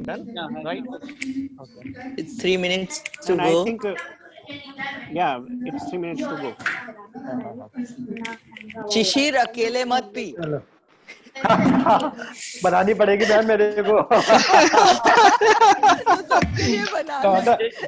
Done, Yeah, right? Okay. It's 3 minutes to and go. I think, yeah, it's 3 minutes to go. शिशिर अकेले मत P. चलो बनानी पड़ेगी ma'am मेरे को. तो सबके लिए बना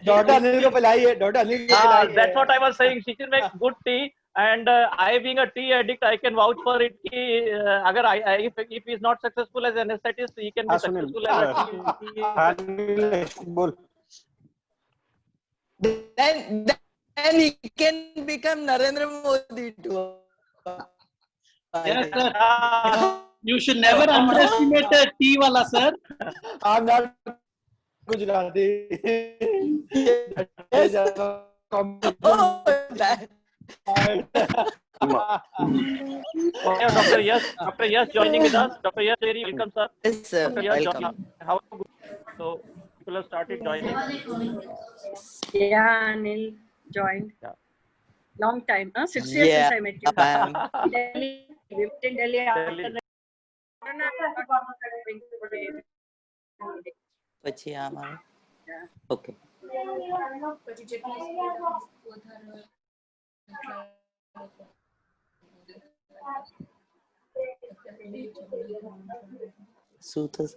डॉक्टर अनिल को पिलाई है, डॉक्टर अनिल को पिलाई है. That's what I was saying. Shishir makes good tea, and I, being a tea addict, I can vouch for it. Ki, agar if he is not successful as an anesthetist, he can be Sunil, successful as a tea. Anil, bol. then he can become Narendra Modi too. Yes, sir. You should never underestimate a tea wala, sir. I'm not Gujarati. Yes. Oh, that. Dr. Yash joining with us. Dr. Yash, very welcome, sir. Yes, sir. Dr. Yash, Welcome. how good. So people have started joining. Yeah, Anil joined. Yeah. Long time, 6 years Yeah, since I met you. ma'am. Delhi, we met in Delhi after Delhi. the પછી આમાં okay શું થશે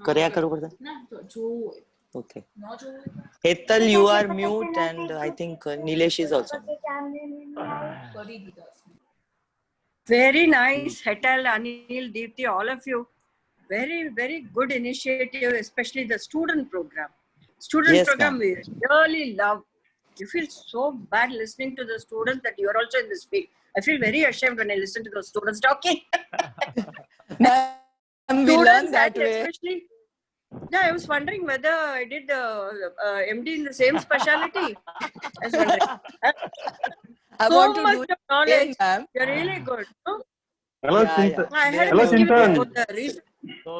કર્યા કરવું પડશે okay Hetal you are mute and I think Nilesh is also Very nice, Hetal, Anil, Deepti, all of you. Very, very good initiative, especially the student program. Student Yes, program ma'am. we really love. You feel so bad listening to the students that you are also in this field. I feel very ashamed when I listen to those students talking. Ma'am, we learn that and way. especially, yeah, I was wondering whether I did the MD in the same specialty. I was wondering. I So want to much do of knowledge. it, ma'am. You're really good. No? Hello, Yeah, Chintan. yeah. I had Hello, misgivings Chintan. about the reason. So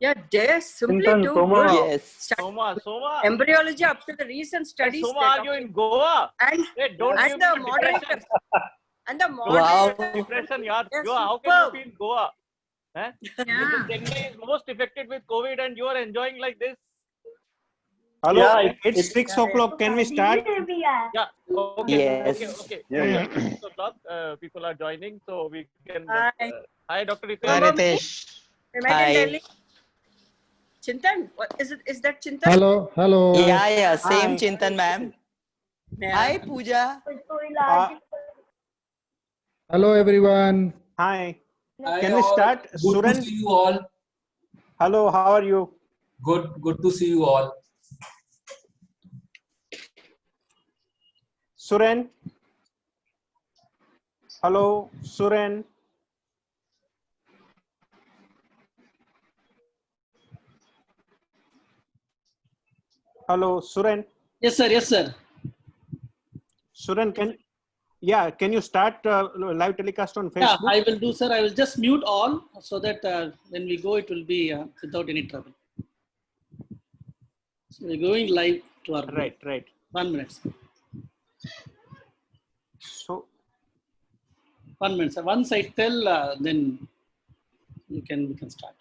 Yeah, they're simply Chintan, too Soma. good. Yes. Soma, Embryology up to the recent studies. Soma, they're are you talking. in Goa? And, Hey, don't and give the me moderator. depression. And the Wow. moderator. Depression, yaar. They're You, how can you superb. be in Goa? Eh? Chennai is most affected with COVID, and you are enjoying like this. Hello, Yeah, it's 6 o'clock. Can we start? Yeah. Okay. Yes. Okay. Yeah, yeah. 6 o'clock. People are joining, so we can. Hi. Hi, Dr. Ritesh. Remember me? We met in Hi. Delhi. Chintan, what is it? Is that Chintan? Hello, hello. Yeah, yeah, same Hi. Chintan, ma'am. Yeah. Hi, Pooja. Hello, everyone. Hi. Hi Can we all. start? Good Suran, to see you all. hello, how are you? Good to see you all. Suren? Hello, Suren? Hello, Suren? Yes, sir. Yes, sir. Suren, can you start live telecast on Yeah, Facebook? I will do, sir. I will just mute all so that when we go, it will be without any trouble. So we're going live to our group. Right. 1 minute, sir. So, 1 minute, sir. Once I tell, then we can start.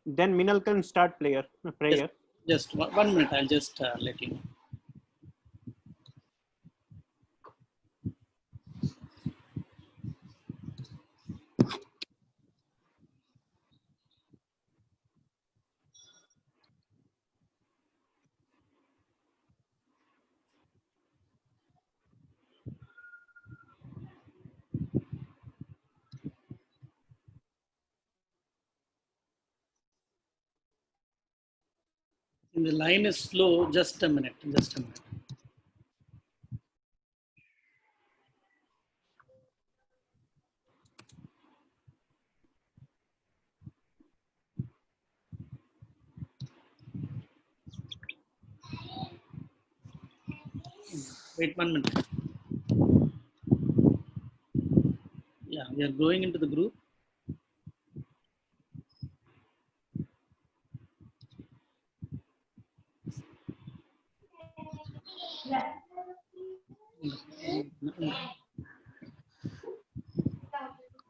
then Minal can start prayer. Just 1 minute. I'll just let you know. The line is slow. Just a minute. Wait 1 minute. Yeah, we are going into the group.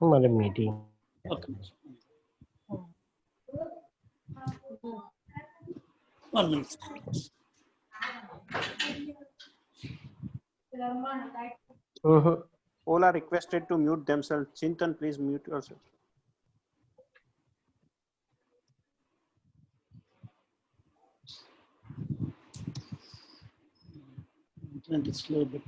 हमारे meeting. Okay. documents. 1 minute. All are requested to mute themselves. Chintan, please mute yourself. Internet is slow, but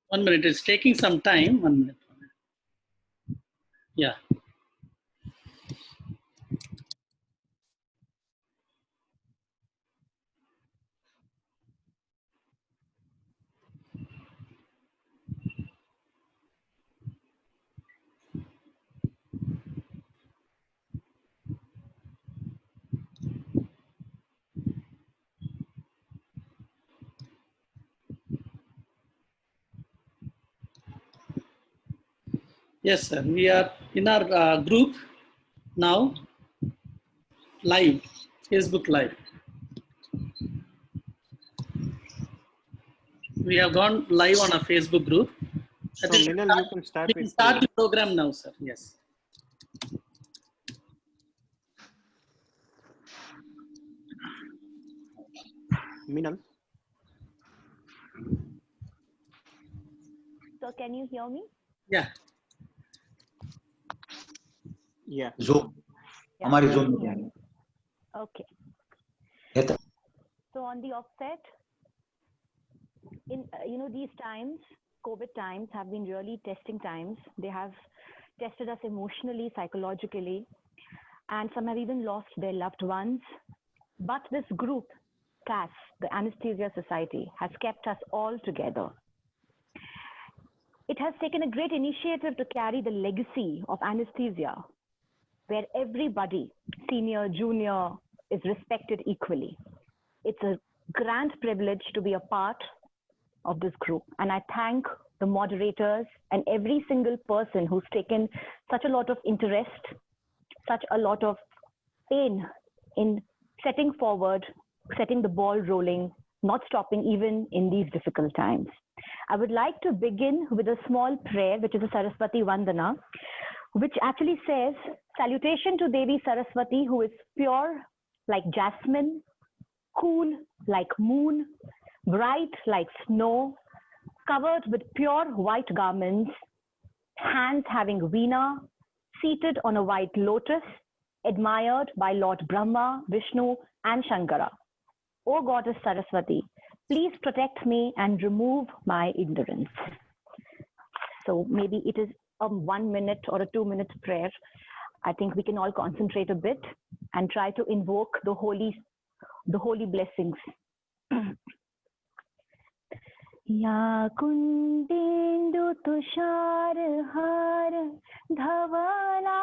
one minute. It's taking some time. 1 minute. Yeah. Yes, sir. We are in our group now, live, Facebook Live. We have gone live on a Facebook group. So, Minal, you can start. We can start the program now, sir. Yes. Minal. So, can you hear me? Yeah. Yeah. Zoom. Yeah, हमारी can Zoom you hear में me? Okay. है So, on the offset, in these times, COVID times have been really testing times. They have tested us emotionally, psychologically, and some have even lost their loved ones. But this group, CAS, the Anesthesia Society, has kept us all together. It has taken a great initiative to carry the legacy of anesthesia, where everybody, senior, junior, is respected equally. It's a grand privilege to be a part of this group. And I thank the moderators and every single person who's taken such a lot of interest, such a lot of pain in setting forward, setting the ball rolling, not stopping even in these difficult times. I would like to begin with a small prayer, which is a Saraswati Vandana, which actually says, salutation to Devi Saraswati, who is pure like jasmine, cool like moon, bright like snow, covered with pure white garments, hands having veena, seated on a white lotus, admired by Lord Brahma, Vishnu, and Shankara. O Goddess Saraswati, please protect me and remove my ignorance. So maybe it is a 1 minute or a 2 minute prayer. I think we can all concentrate a bit and try to invoke the holy blessings. Ya kundendu tushar har dhavala,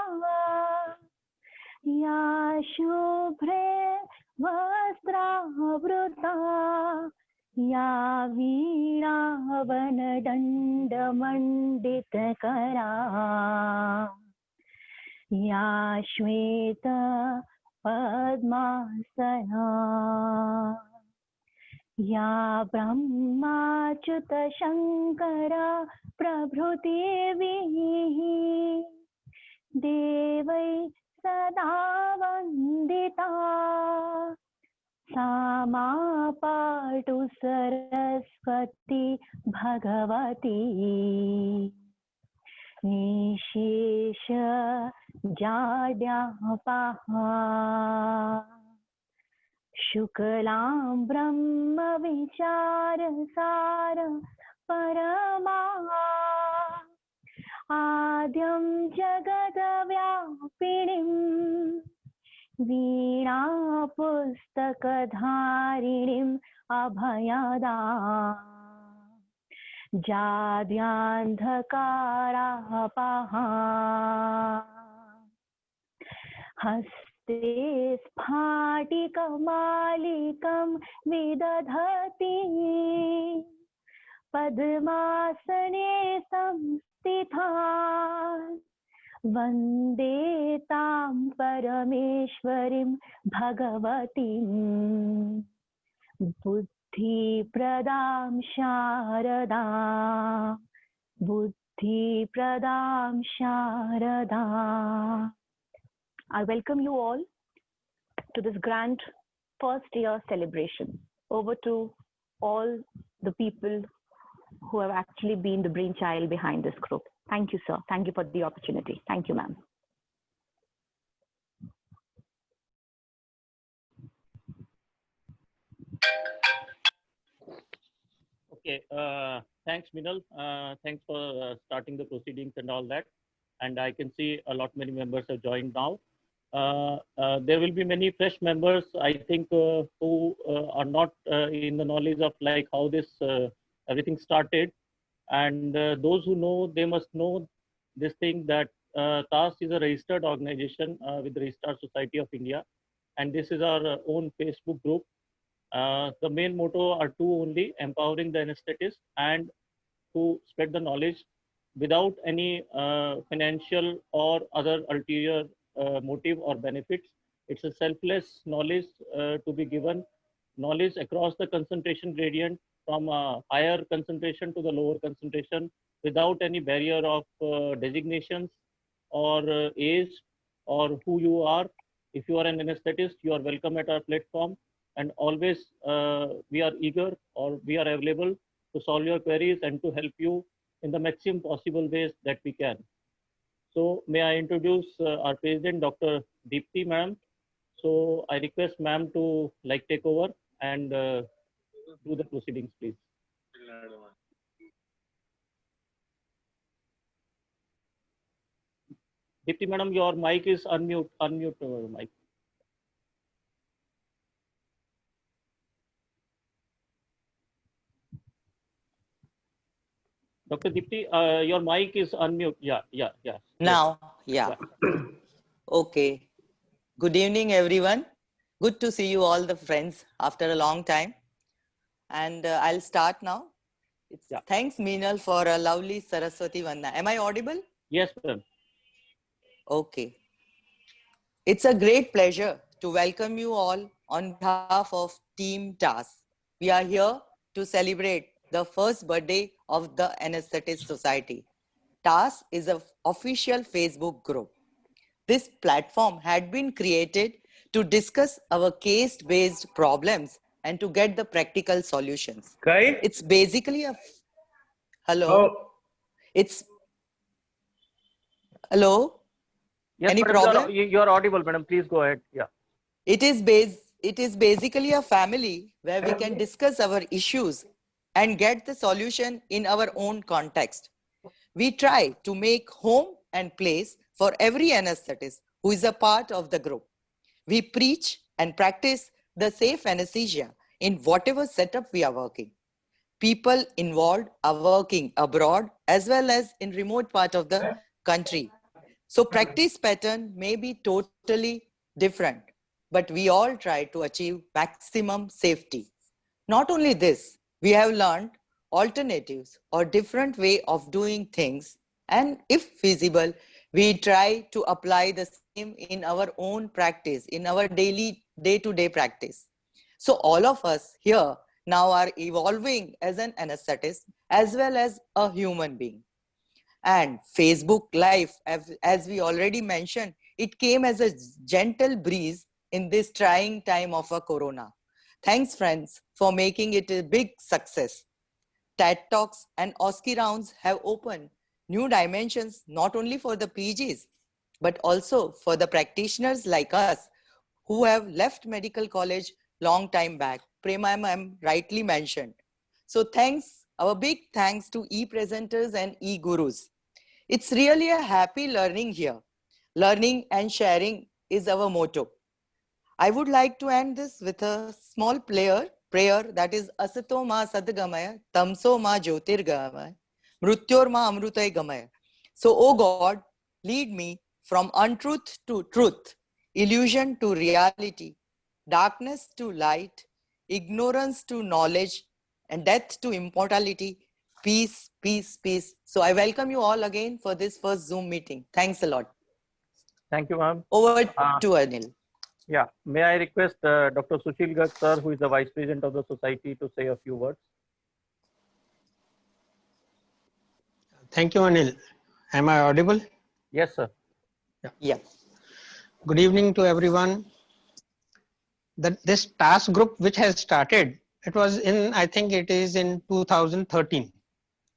ya shubhre vastravrata, ya veena vanadanda mandita kara, ya shweta padmasana, या ब्रह्माच्युत शंकर प्रभृतिभिः देवै सदा वन्दिता सा मा पातु सरस्वती भगवती निशेष जाड्यापहा शुक्लां ब्रह्म विचार सार परमा आद्यं जगद व्यापिनीं वीणा पुस्तकधारिणीं अभयदा जाद्यांधकारापहा हस्ते स्फाटिकमालिकं विदधति पद्मासने संस्थिता स्थितान् वन्दे तां परमेश्वरीं भगवतीम् बुद्धिप्रदां Sharda बुद्धिप्रदां Sharda. I welcome you all to this grand first year celebration. Over to all the people who have actually been the brainchild behind this group. Thank you, sir. Thank you for the opportunity. Thank you, ma'am. Okay, thanks, Minal. Thanks for starting the proceedings and all that. And I can see a lot many members have joined now. There will be many fresh members, I think, who are not in the knowledge of like how this everything started. And those who know, they must know this thing that TAS is a registered organization with the Registrar Society of India. And this is our own Facebook group. The main motto are two only: empowering the anesthetist and to spread the knowledge without any financial or other ulterior motive or benefits. It's a selfless knowledge to be given, knowledge across the concentration gradient from a higher concentration to the lower concentration without any barrier of designations or age or who you are. If you are an anesthetist, you are welcome at our platform. And always we are eager or we are available to solve your queries and to help you in the maximum possible ways that we can. So may I introduce our president, Dr. Deepti ma'am. So I request ma'am to like take over and do the proceedings, please. Deepti madam, your mic is unmute. Unmute your mic. Dr. Deepti, your mic is unmute. Yeah. Now, yeah. Okay. Good evening, everyone. Good to see you all the friends after a long time. And I'll start now. Thanks, Meenal, for a lovely Saraswati Vandana. Am I audible? Yes, ma'am. Okay. It's a great pleasure to welcome you all on behalf of Team TAS. We are here to celebrate the first birthday of the Anesthetist Society. TAS is an official Facebook group. This platform had been created to discuss our case-based problems and to get the practical solutions. Okay. It's basically a... Hello? Oh. It's... Hello? Yes, Any madam, problem? you're audible, madam. Please go ahead. Yeah. It is basically a family where we can discuss our issues and get the solution in our own context. We try to make home and place for every anesthetist who is a part of the group. We preach and practice the safe anesthesia in whatever setup we are working. People involved are working abroad as well as in remote part of the country. So practice pattern may be totally different, but we all try to achieve maximum safety. Not only this, we have learned alternatives or different way of doing things, and if feasible, we try to apply the same in our own practice, in our daily day-to-day practice. So all of us here now are evolving as an anesthetist as well as a human being. And Facebook Live, as we already mentioned, it came as a gentle breeze in this trying time of a corona. Thanks, friends, for making it a big success. TED Talks and OSCE rounds have opened new dimensions, not only for the PGs, but also for the practitioners like us who have left medical college long time back. Prema ma'am rightly mentioned. So thanks, our big thanks to e-presenters and e-gurus. It's really a happy learning here. Learning and sharing is our motto. I would like to end this with a small prayer that is Asato ma sadgamaya, tamso ma jyotirgamaya, mrutyor ma amrutay gamaya. So, oh God, lead me from untruth to truth, illusion to reality, darkness to light, ignorance to knowledge, and death to immortality. peace, peace, peace. So I welcome you all again for this first Zoom meeting. Thanks a lot. Thank you, ma'am. Over to Anil. Yeah, may I request Dr. Sushil Garg, sir, who is the Vice President of the Society, to say a few words? Thank you, Anil. Am I audible? Yes, sir. Yeah. Good evening to everyone. This task group which has started, it was in, I think it is in 2013.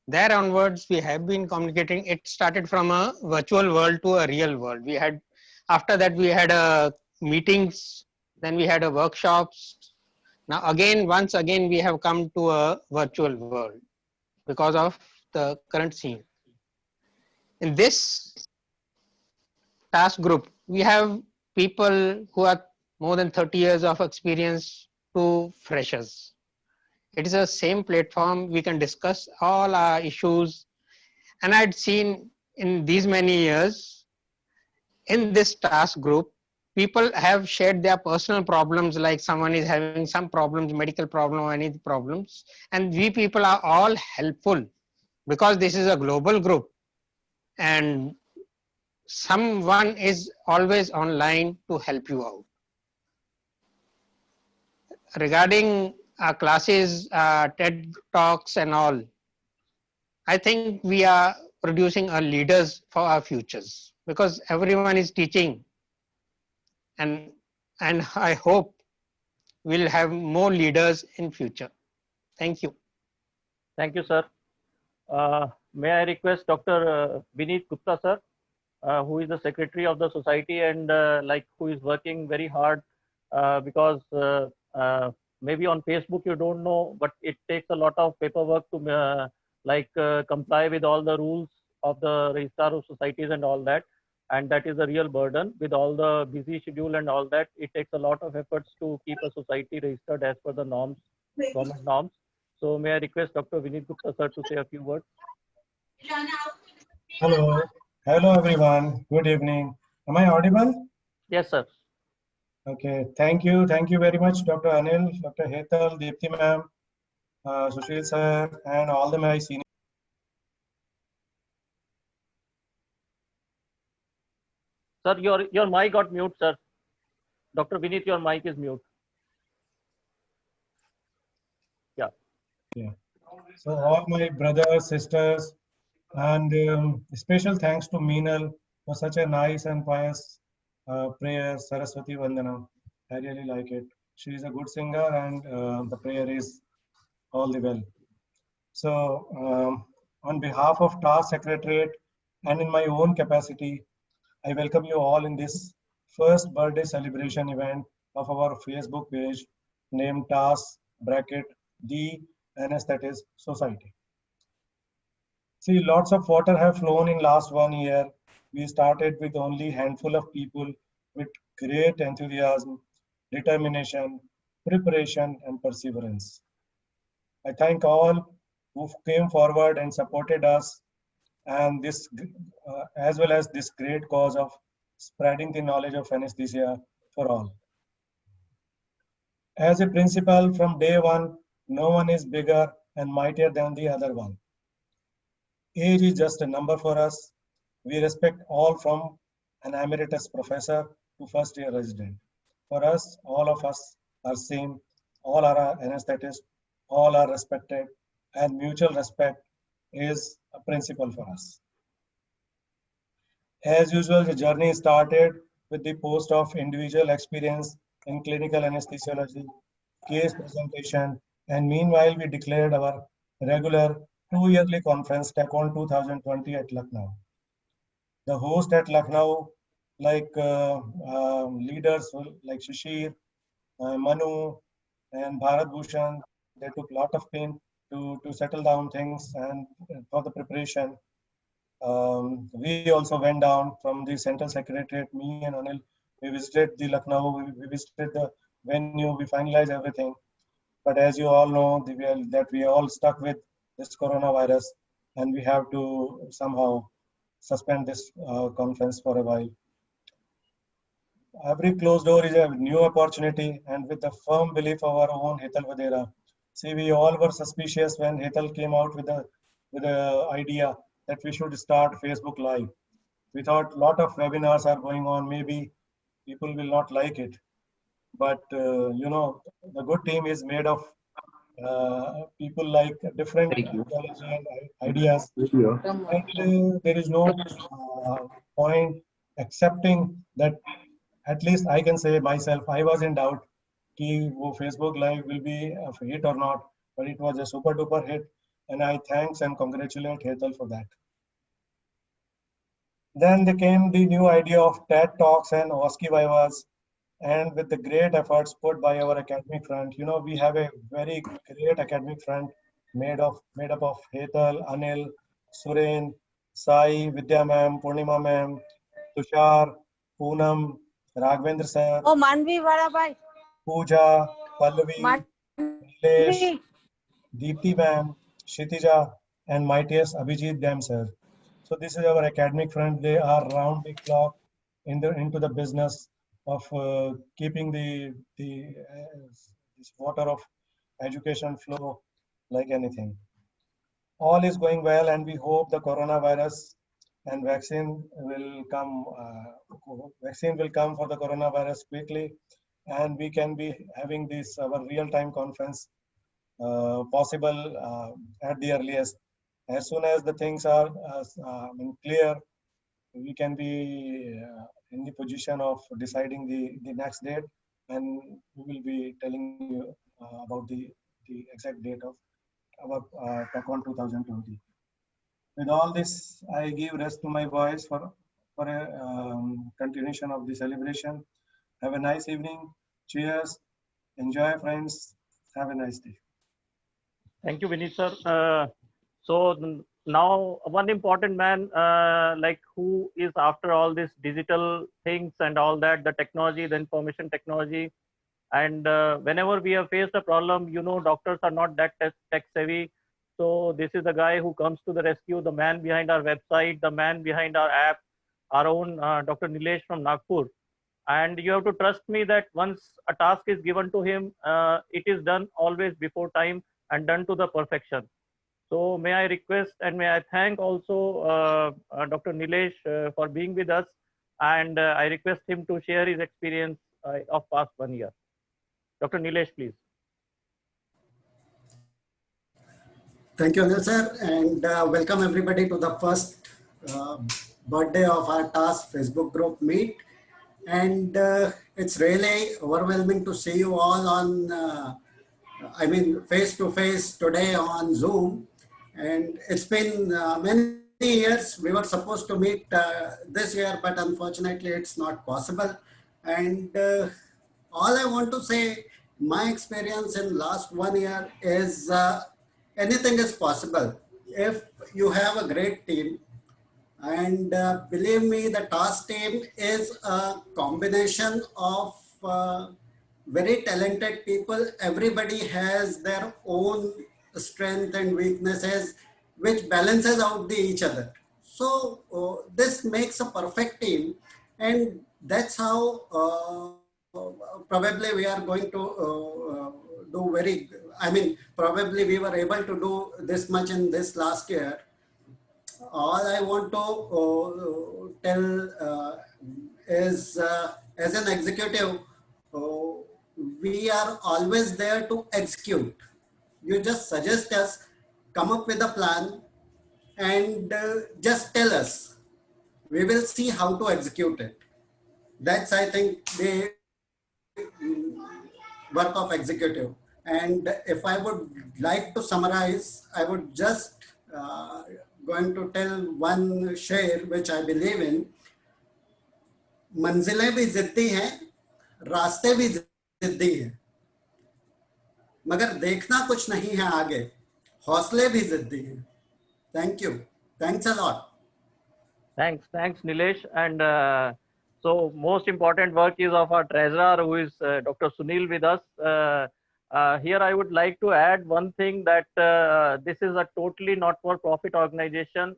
There onwards, we have been communicating. It started from a virtual world to a real world. We had, after that, we had meetings, then we had workshops. Now again, once again, we have come to a virtual world because of the current scene. In this task group, we have people who are more than 30 years of experience to freshers. It is the same platform. We can discuss all our issues. And I'd seen in these many years, in this task group, people have shared their personal problems, like someone is having some problems, medical problem or any problems. And we people are all helpful because this is a global group. And someone is always online to help you out. Regarding our classes, TED Talks and all, I think we are producing our leaders for our futures because everyone is teaching, and I hope we'll have more leaders in future. Thank you. Thank you, sir. May I request Dr. Vineet Gupta, sir, who is the secretary of the society and who is working very hard because maybe on Facebook you don't know, but it takes a lot of paperwork to comply with all the rules of the registrar of societies and all that. And that is a real burden with all the busy schedule and all that. It takes a lot of efforts to keep a society registered as per the norms, government norms. So may I request Dr. Vineet Gupta, sir, to say a few words? Hello. Hello, everyone. Good evening. Am I audible? Yes, sir. Okay. Thank you. Thank you very much, Dr. Anil, Dr. Hetal, Deepti ma'am, Sushil sir, and all the my seniors. Sir, your mic got mute, sir. Dr. Vineet, your mic is mute. Yeah. Yeah. So all my brothers, sisters, and special thanks to Meenal for such a nice and pious prayer, Saraswati Vandana. I really like it. She is a good singer, and the prayer is all the well. So on behalf of TAS Secretariat and in my own capacity, I welcome you all in this first birthday celebration event of our Facebook page named TAS The Anesthetic Society. See, lots of water have flown in last 1 year. We started with only handful of people with great enthusiasm, determination, preparation, and perseverance. I thank all who came forward and supported us, and this as well as this great cause of spreading the knowledge of anesthesia for all. As a principle, from day one, no one is bigger and mightier than the other one. Age is just a number for us. We respect all from an emeritus professor to first year resident. For us, all of us are same, all are anesthetists, all are respected, and mutual respect is a principle for us. As usual, the journey started with the post of individual experience in clinical anesthesiology, case presentation, and meanwhile we declared our regular 2-yearly conference TechOn 2020 at Lucknow. The host at Lucknow, leaders like Shishir, Manu, and Bharat Bhushan, they took a lot of pain to settle down things and for the preparation. We also went down from the Central Secretariat, me and Anil, we visited the Lucknow, we visited the venue, we finalized everything. But as you all know, that we are all stuck with this coronavirus and we have to somehow suspend this conference for a while. Every closed door is a new opportunity, and with the firm belief of our own Hetal Vadera. See, we all were suspicious when Hetal came out with the with the idea that we should start Facebook Live. We thought a lot of webinars are going on. Maybe people will not like it, but the good team is made of people like different ideology and ideas. And there is no point accepting that. At least I can say myself, I was in doubt कि वो Facebook Live will be a hit or not, but it was a super duper hit, and I thanks and congratulate Hetal for that. Then there came the new idea of TED Talks and OSCE Vivas, and with the great efforts put by our academic front, we have a very great academic front made up of Hetal, Anil, Suren, Sai, Vidya ma'am, Purnima ma'am, Tushar, Poonam, Raghavendra sir, Oh, Manvi Vada bhai. Pooja, Pallavi, Nilesh, Deepti ma'am, Kshitija, and mightiest Abhijit Dam sir. So this is our academic front. They are round the clock into the business of keeping this water of education flow like anything. All is going well, and we hope the coronavirus and vaccine will come. Vaccine will come for the coronavirus quickly, and we can be having this our real-time conference possible at the earliest. As soon as the things are clear, we can be in the position of deciding the next date, and we will be telling you about the exact date of our TechCon 2020. With all this, I give rest to my voice for a continuation of the celebration. Have a nice evening. Cheers. Enjoy, friends. Have a nice day. Thank you, Vineet sir. Now one important man, like who is after all this digital things and all that, the technology, the information technology. And whenever we have faced a problem, doctors are not that tech savvy. So this is the guy who comes to the rescue, the man behind our website, the man behind our app, our own Dr. Nilesh from Nagpur. And you have to trust me that once a task is given to him, it is done always before time and done to the perfection. So may I request and may I thank also Dr. Nilesh for being with us, and I request him to share his experience of past 1 year. Dr. Nilesh, please. Thank you, Anil sir, and welcome everybody to the first birthday of our task Facebook group meet. And it's really overwhelming to see you all on, face to face today on Zoom. And it's been many years. We were supposed to meet this year, but unfortunately it's not possible. And all I want to say, my experience in last 1 year is anything is possible if you have a great team. And believe me, the task team is a combination of very talented people. Everybody has their own strength and weaknesses, which balances out each other. So this makes a perfect team, and that's how probably we are going to do very. Probably we were able to do this much in this last year. All I want to tell is, as an executive, we are always there to execute. You just suggest us, come up with a plan, and just tell us. We will see how to execute it. That's, I think, the work of executive. And if I would like to summarize, I would just going to tell one share which I believe in. मंजिलें भी जिद्दी हैं, रास्ते भी जिद्दी हैं, मगर देखना कुछ नहीं है आगे, हौसले भी जिद्दी हैं. Thank you. Thanks a lot. Thanks, Nilesh. And so most important work is of our treasurer, who is Dr. Sunil with us. Here I would like to add one thing, that this is a totally not-for-profit organization.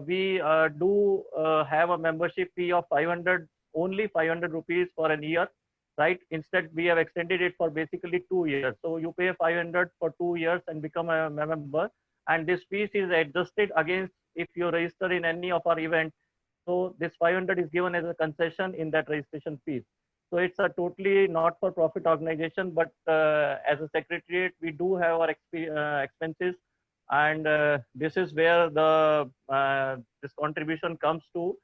We do have a membership fee of 500, only 500 rupees for a year, right? Instead, we have extended it for basically 2 years. So you pay 500 for 2 years and become a member. and this fees is adjusted against if you register in any of our events. So this 500 is given as a concession in that registration fees. So it's a totally not-for-profit organization, but as a secretariat, we do have our expenses, and this is where the this contribution comes to.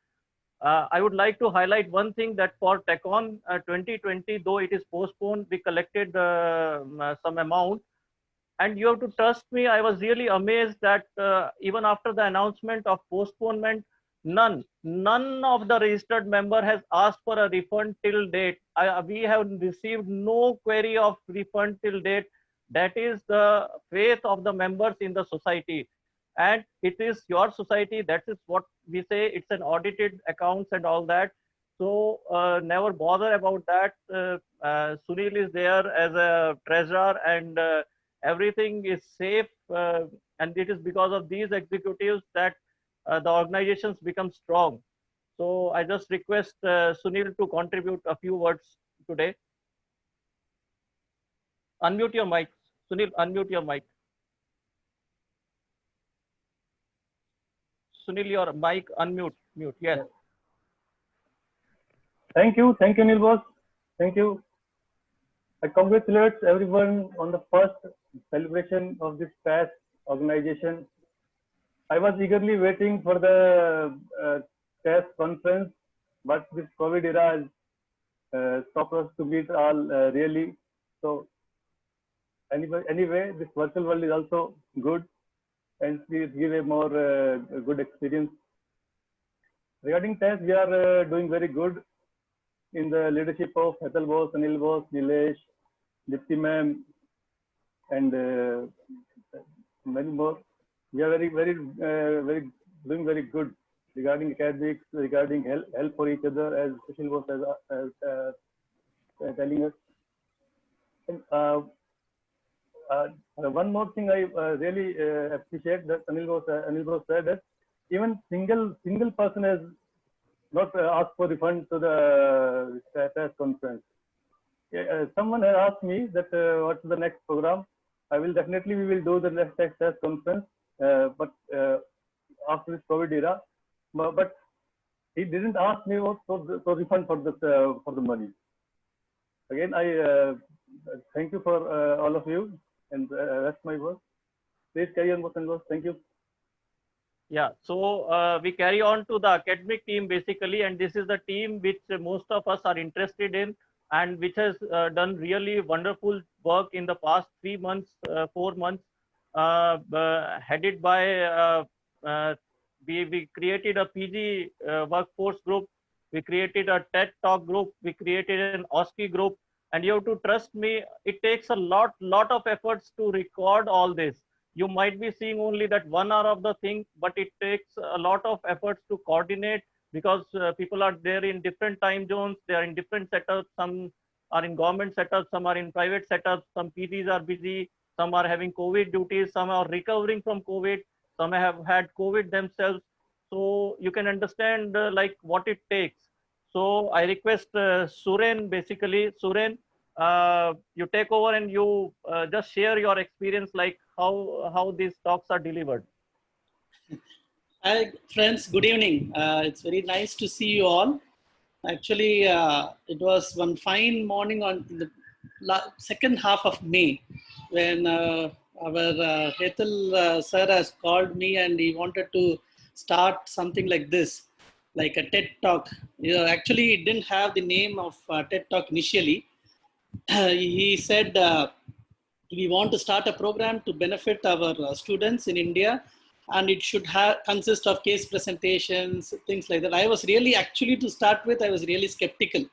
I would like to highlight one thing, that for TechOn 2020, though it is postponed, we collected some amount. And you have to trust me, I was really amazed that even after the announcement of postponement, none of the registered member has asked for a refund till date. We have received no query of refund till date. That is the faith of the members in the society. And it is your society. That is what we say. It's an audited accounts and all that. So never bother about that. Sunil is there as a treasurer, and everything is safe. And it is because of these executives that the organizations become strong. So I just request Sunil to contribute a few words today. Unmute your mic. Sunil, unmute your mic. Sunil, your mic unmute. Mute. Yes. Thank you, Neil boss. Thank you. I congratulate everyone on the first celebration of this TAS organization. I was eagerly waiting for the TAS conference, but this COVID era has stopped us to meet all really. So anyway, this virtual world is also good, and we give a more good experience. Regarding TAS, we are doing very good in the leadership of Hetal boss, Anil boss, Nilesh, Dipti ma'am, and many more. We are doing very good regarding academics, regarding help for each other, as Sushil was telling us. And, one more thing I really appreciate that Anil boss said that even single person has not asked for refund to the TAS conference. Someone has asked me that what's the next program. We will do the next TAS conference, but after this COVID era. But he didn't ask me for refund for the money. Again, I thank you for all of you, and that's my work. Please carry on, boss. Thank you. Yeah, so we carry on to the academic team basically, and this is the team which most of us are interested in, and which has done really wonderful work in the past 3 months, 4 months, headed by, we created a PG workforce group, we created a TED Talk group, we created an OSCE group, and you have to trust me, it takes a lot of efforts to record all this. You might be seeing only that 1 hour of the thing, but it takes a lot of efforts to coordinate, because people are there in different time zones, they are in different setups, some are in government setups, some are in private setups, some PGs are busy, some are having COVID duties, some are recovering from COVID, some have had COVID themselves. So you can understand like what it takes. So I request Suren, basically, Suren, you take over and you just share your experience, like how these talks are delivered. Hi, friends. Good evening. It's very nice to see you all. Actually, it was one fine morning on the second half of May when our Hetal sir has called me and he wanted to start something like this, like a TED Talk. Actually, it didn't have the name of TED Talk initially. He said, we want to start a program to benefit our students in India, and it should consist of case presentations, things like that. I was really, actually to start with, I was really skeptical.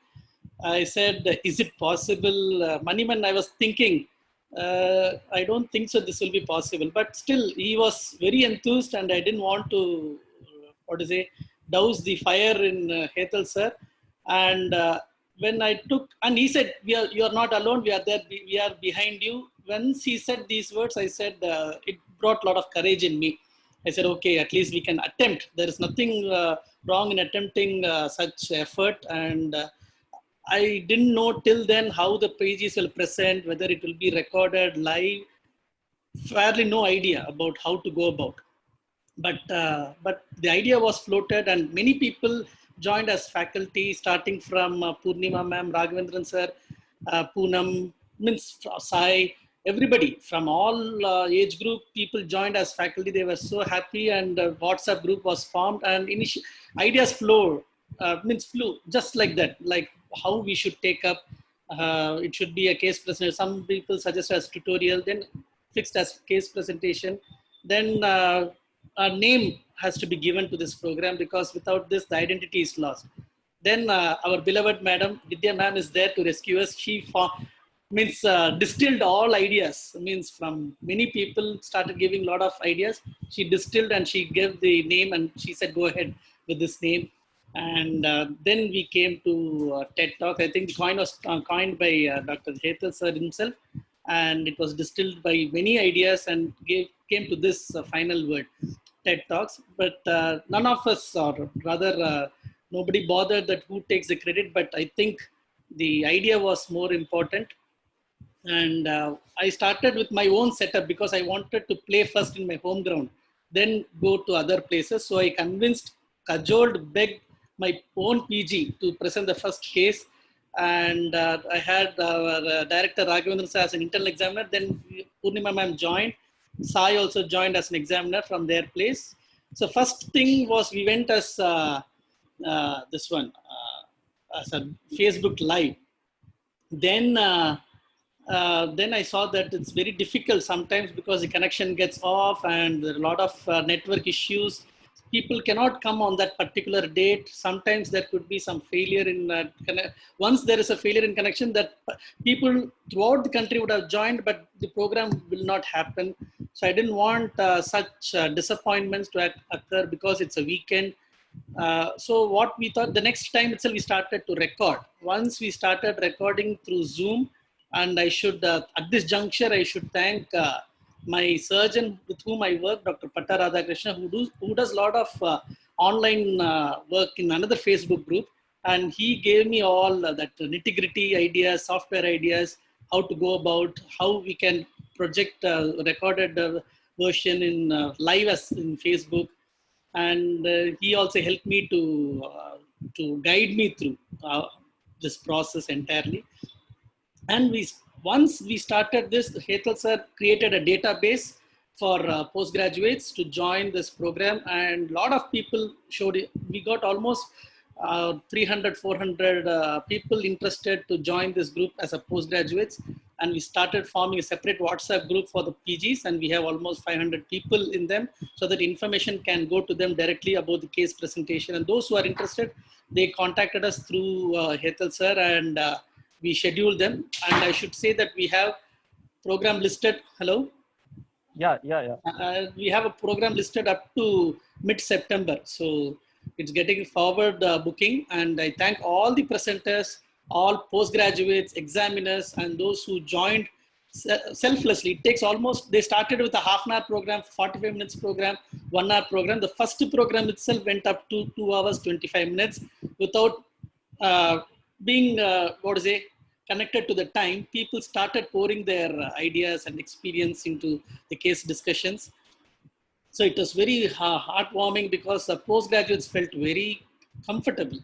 I said, is it possible? Maniman, I was thinking, I don't think so this will be possible. But still, he was very enthused, and I didn't want to, douse the fire in Hetal sir. And when I took, and he said, you are not alone, we are there, we are behind you. Once he said these words, I said, it brought a lot of courage in me. I said, okay, at least we can attempt. There is nothing wrong in attempting such effort. And I didn't know till then how the pages will present, whether it will be recorded live. fairly no idea about how to go about. But the idea was floated, and many people joined as faculty, starting from Purnima ma'am, Raghavendran sir, Poonam, means Sai, everybody from all age group people joined as faculty. They were so happy, and WhatsApp group was formed, and ideas flew just like that, like how we should take up. It should be a case presentation. Some people suggest as tutorial, then fixed as case presentation. Then a name has to be given to this program, because without this, the identity is lost. Then our beloved madam, Vidya ma'am, is there to rescue us. She distilled all ideas, means from many people started giving a lot of ideas. She distilled and she gave the name, and she said, go ahead with this name. And then we came to TED Talk. I think the coin was coined by Dr. Hetal sir himself, and it was distilled by many ideas and came to this final word, TED Talks. But none of us, or rather nobody bothered that who takes the credit, but I think the idea was more important. And I started with my own setup because I wanted to play first in my home ground, then go to other places. So I convinced, cajoled, begged my own PG to present the first case. And I had our director Raghavendran sir as an internal examiner. Then Purnima ma'am joined. Sai also joined as an examiner from their place. So first thing was we went as this one, as a Facebook Live. Then I saw that it's very difficult sometimes because the connection gets off and there are a lot of network issues. People cannot come on that particular date. Sometimes there could be some failure in once there is a failure in connection, that people throughout the country would have joined, but the program will not happen. So I didn't want such disappointments to occur because it's a weekend. So what we thought, the next time itself we started to record. Once we started recording through Zoom, and I should, at this juncture, I should thank my surgeon with whom I work, Dr. Patta Radhakrishna, who does a lot of online work in another Facebook group. And he gave me all that nitty-gritty ideas, software ideas, how to go about, how we can project recorded version in live as in Facebook. And he also helped me to guide me through this process entirely. And once we started this, Hetal sir created a database for postgraduates to join this program, and a lot of people showed it. We got almost 300, 400 people interested to join this group as a postgraduates, and we started forming a separate WhatsApp group for the PGs, and we have almost 500 people in them, so that information can go to them directly about the case presentation. And those who are interested, they contacted us through Hetal sir, and we scheduled them. And I should say that we have program listed. Hello? Yeah. We have a program listed up to mid-September. So it's getting forward booking. And I thank all the presenters, all postgraduates, examiners, and those who joined selflessly. It takes almost, they started with a half-an-hour program, 45 minutes program, 1 hour program. The first program itself went up to 2 hours, 25 minutes without being, connected to the time. People started pouring their ideas and experience into the case discussions. So it was very heartwarming because the postgraduates felt very comfortable.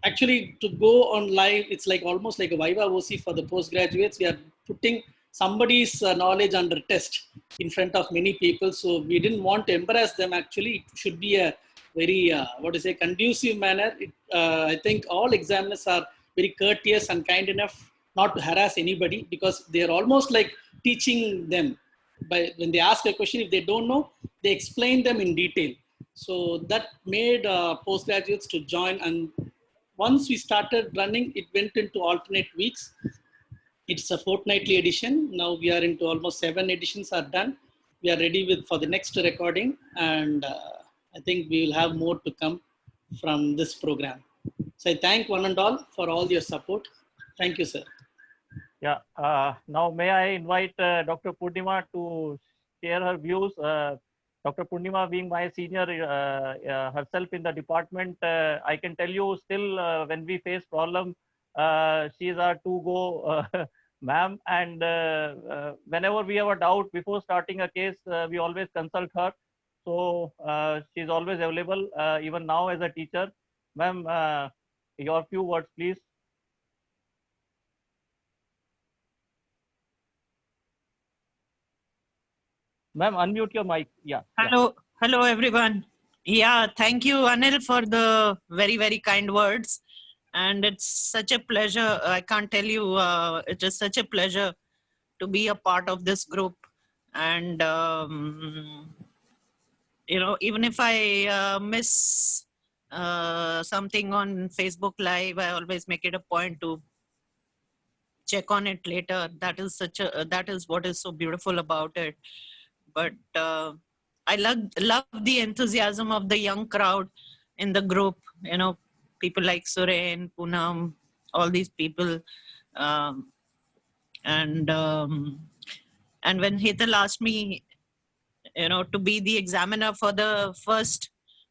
Actually, to go on live, it's like almost like a Viva OC for the postgraduates. We are putting somebody's knowledge under test in front of many people. So we didn't want to embarrass them. Actually, it should be a very, conducive manner. I think all examiners are very courteous and kind enough not to harass anybody, because they're almost like teaching them. By when they ask a question, if they don't know, they explain them in detail. So that made postgraduates to join. And once we started running, it went into alternate weeks. It's a fortnightly edition. Now we are into almost 7 editions are done. We are ready for the next recording. And I think we will have more to come from this program. So I thank one and all for all your support. Thank you, sir. Yeah. Now may I invite Dr. Purnima to share her views. Dr. Purnima, being my senior herself in the department, I can tell you still when we face problem, she is our to-go ma'am, and whenever we have a doubt before starting a case, we always consult her. So she's always available, even now as a teacher. Ma'am, your few words, please. Ma'am, unmute your mic. Yeah. Hello, hello everyone. Yeah, thank you, Anil, for the very, very kind words. And it's such a pleasure. I can't tell you, it is such a pleasure to be a part of this group. And, you know, even if I miss something on Facebook Live, I always make it a point to check on it later. That is that is what is so beautiful about it. But I love the enthusiasm of the young crowd in the group. You know, people like Suren, Poonam, all these people. And when Hetal asked me, you know, to be the examiner for the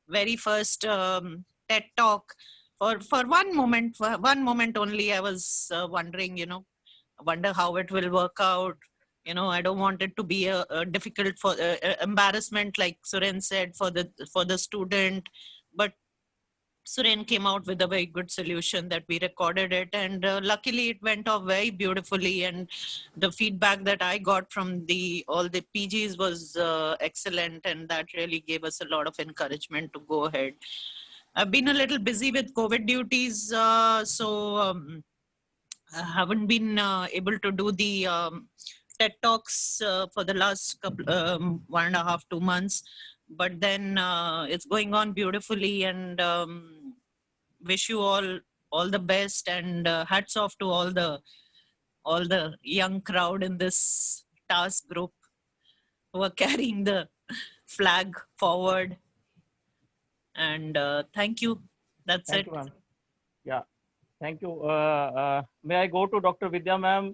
very first TED talk, for one moment only, I was wondering, you know, wonder how it will work out. You know, I don't want it to be a difficult embarrassment, like Suren said, for the student. But Suren came out with a very good solution that we recorded it, and luckily it went off very beautifully. And the feedback that I got from all the PGs was excellent, and that really gave us a lot of encouragement to go ahead. I've been a little busy with COVID duties, so I haven't been able to do the TED Talks for the last couple, 1.5, 2 months. But then it's going on beautifully, and wish you all the best, and hats off to all the young crowd in this task group who are carrying the flag forward. And thank you. That's Thank it. you, ma'am. Yeah, thank you. May I go to Dr. Vidya, ma'am?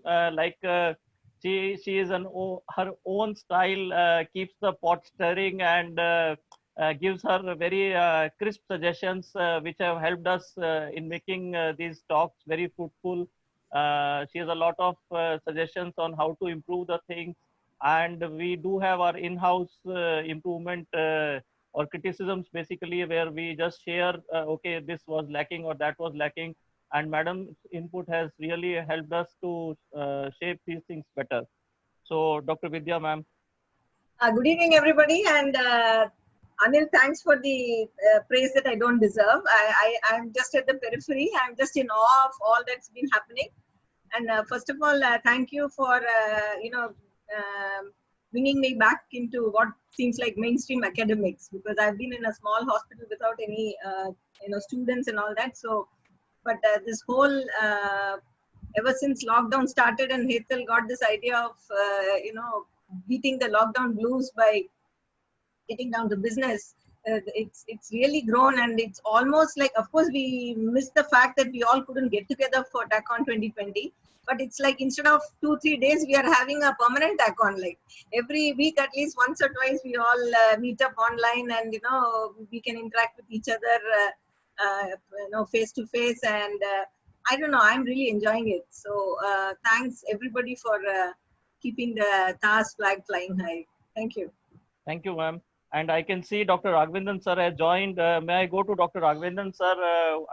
She is her own style, keeps the pot stirring, and gives her very crisp suggestions, which have helped us in making these talks very fruitful. She has a lot of suggestions on how to improve the things, and we do have our in-house improvement or criticisms, basically, where we just share, okay, this was lacking or that was lacking, and madam's input has really helped us to shape these things better. So, Dr. Vidya, ma'am. Good evening, everybody, and Anil, thanks for the praise that I don't deserve. I'm just at the periphery. I'm just in awe of all that's been happening. And first of all, thank you for bringing me back into what seems like mainstream academics, because I've been in a small hospital without any students and all that. So, but this whole ever since lockdown started and Hetal got this idea of beating the lockdown blues by getting down to business, it's really grown, and it's almost like, of course, we missed the fact that we all couldn't get together for TACON 2020. But it's like instead of 2-3 days, we are having a permanent TACON. Like every week, at least once or twice, we all meet up online, and we can interact with each other, face to face. And I don't know, I'm really enjoying it. So thanks everybody for keeping the TAS flag flying high. Thank you. Thank you, ma'am. And I can see Dr. Raghavendan sir has joined. May I go to Dr. Raghavendan sir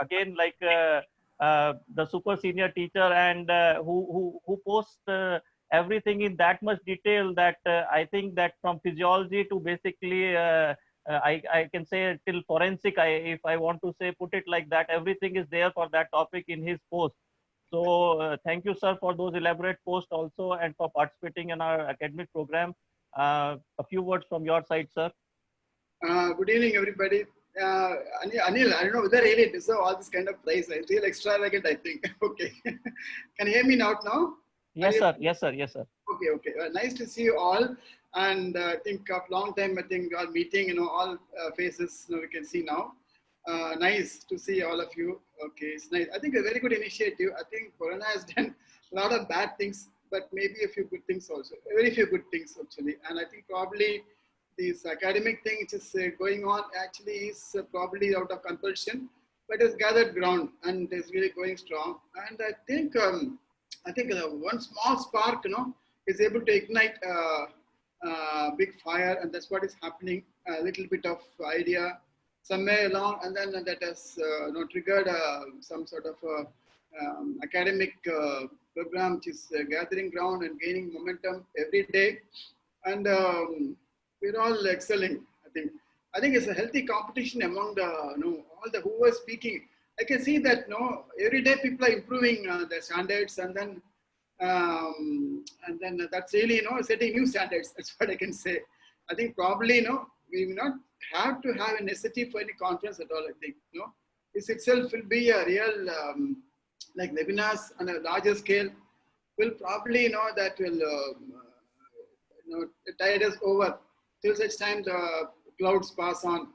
again, like the super senior teacher, and who posts everything in that much detail that I think that from physiology to basically I can say till forensic, if I want to say, put it like that, everything is there for that topic in his post. So thank you, sir, for those elaborate posts also, and for participating in our academic program. A few words from your side, sir. Good evening, everybody. Anil, I don't know whether I really deserve all this kind of praise. I feel extravagant, I think. Okay. Can you hear me out now? Yes, sir. Yes, sir. Yes, sir. Okay, okay. Nice to see you all. And I think of long time, I think we are meeting, all faces we can see now. Nice to see all of you. Okay, it's nice. I think a very good initiative. I think Corona has done a lot of bad things, but maybe a few good things also. Very few good things, actually. And I think probably this academic thing which is going on actually is probably out of compulsion, but it's gathered ground and is really going strong. And I think I think one small spark, is able to ignite big fire, and that's what is happening. A little bit of idea somewhere along, and then that has triggered some sort of academic program which is gathering ground and gaining momentum every day, and we're all excelling. I think it's a healthy competition among the all the who are speaking. I can see that every day people are improving their standards, and then that's really setting new standards. That's what I can say. I think probably we will not have to have a necessity for any conference at all. I think this itself will be a real like webinars on a larger scale. Will probably that will tide us over till such time the clouds pass on.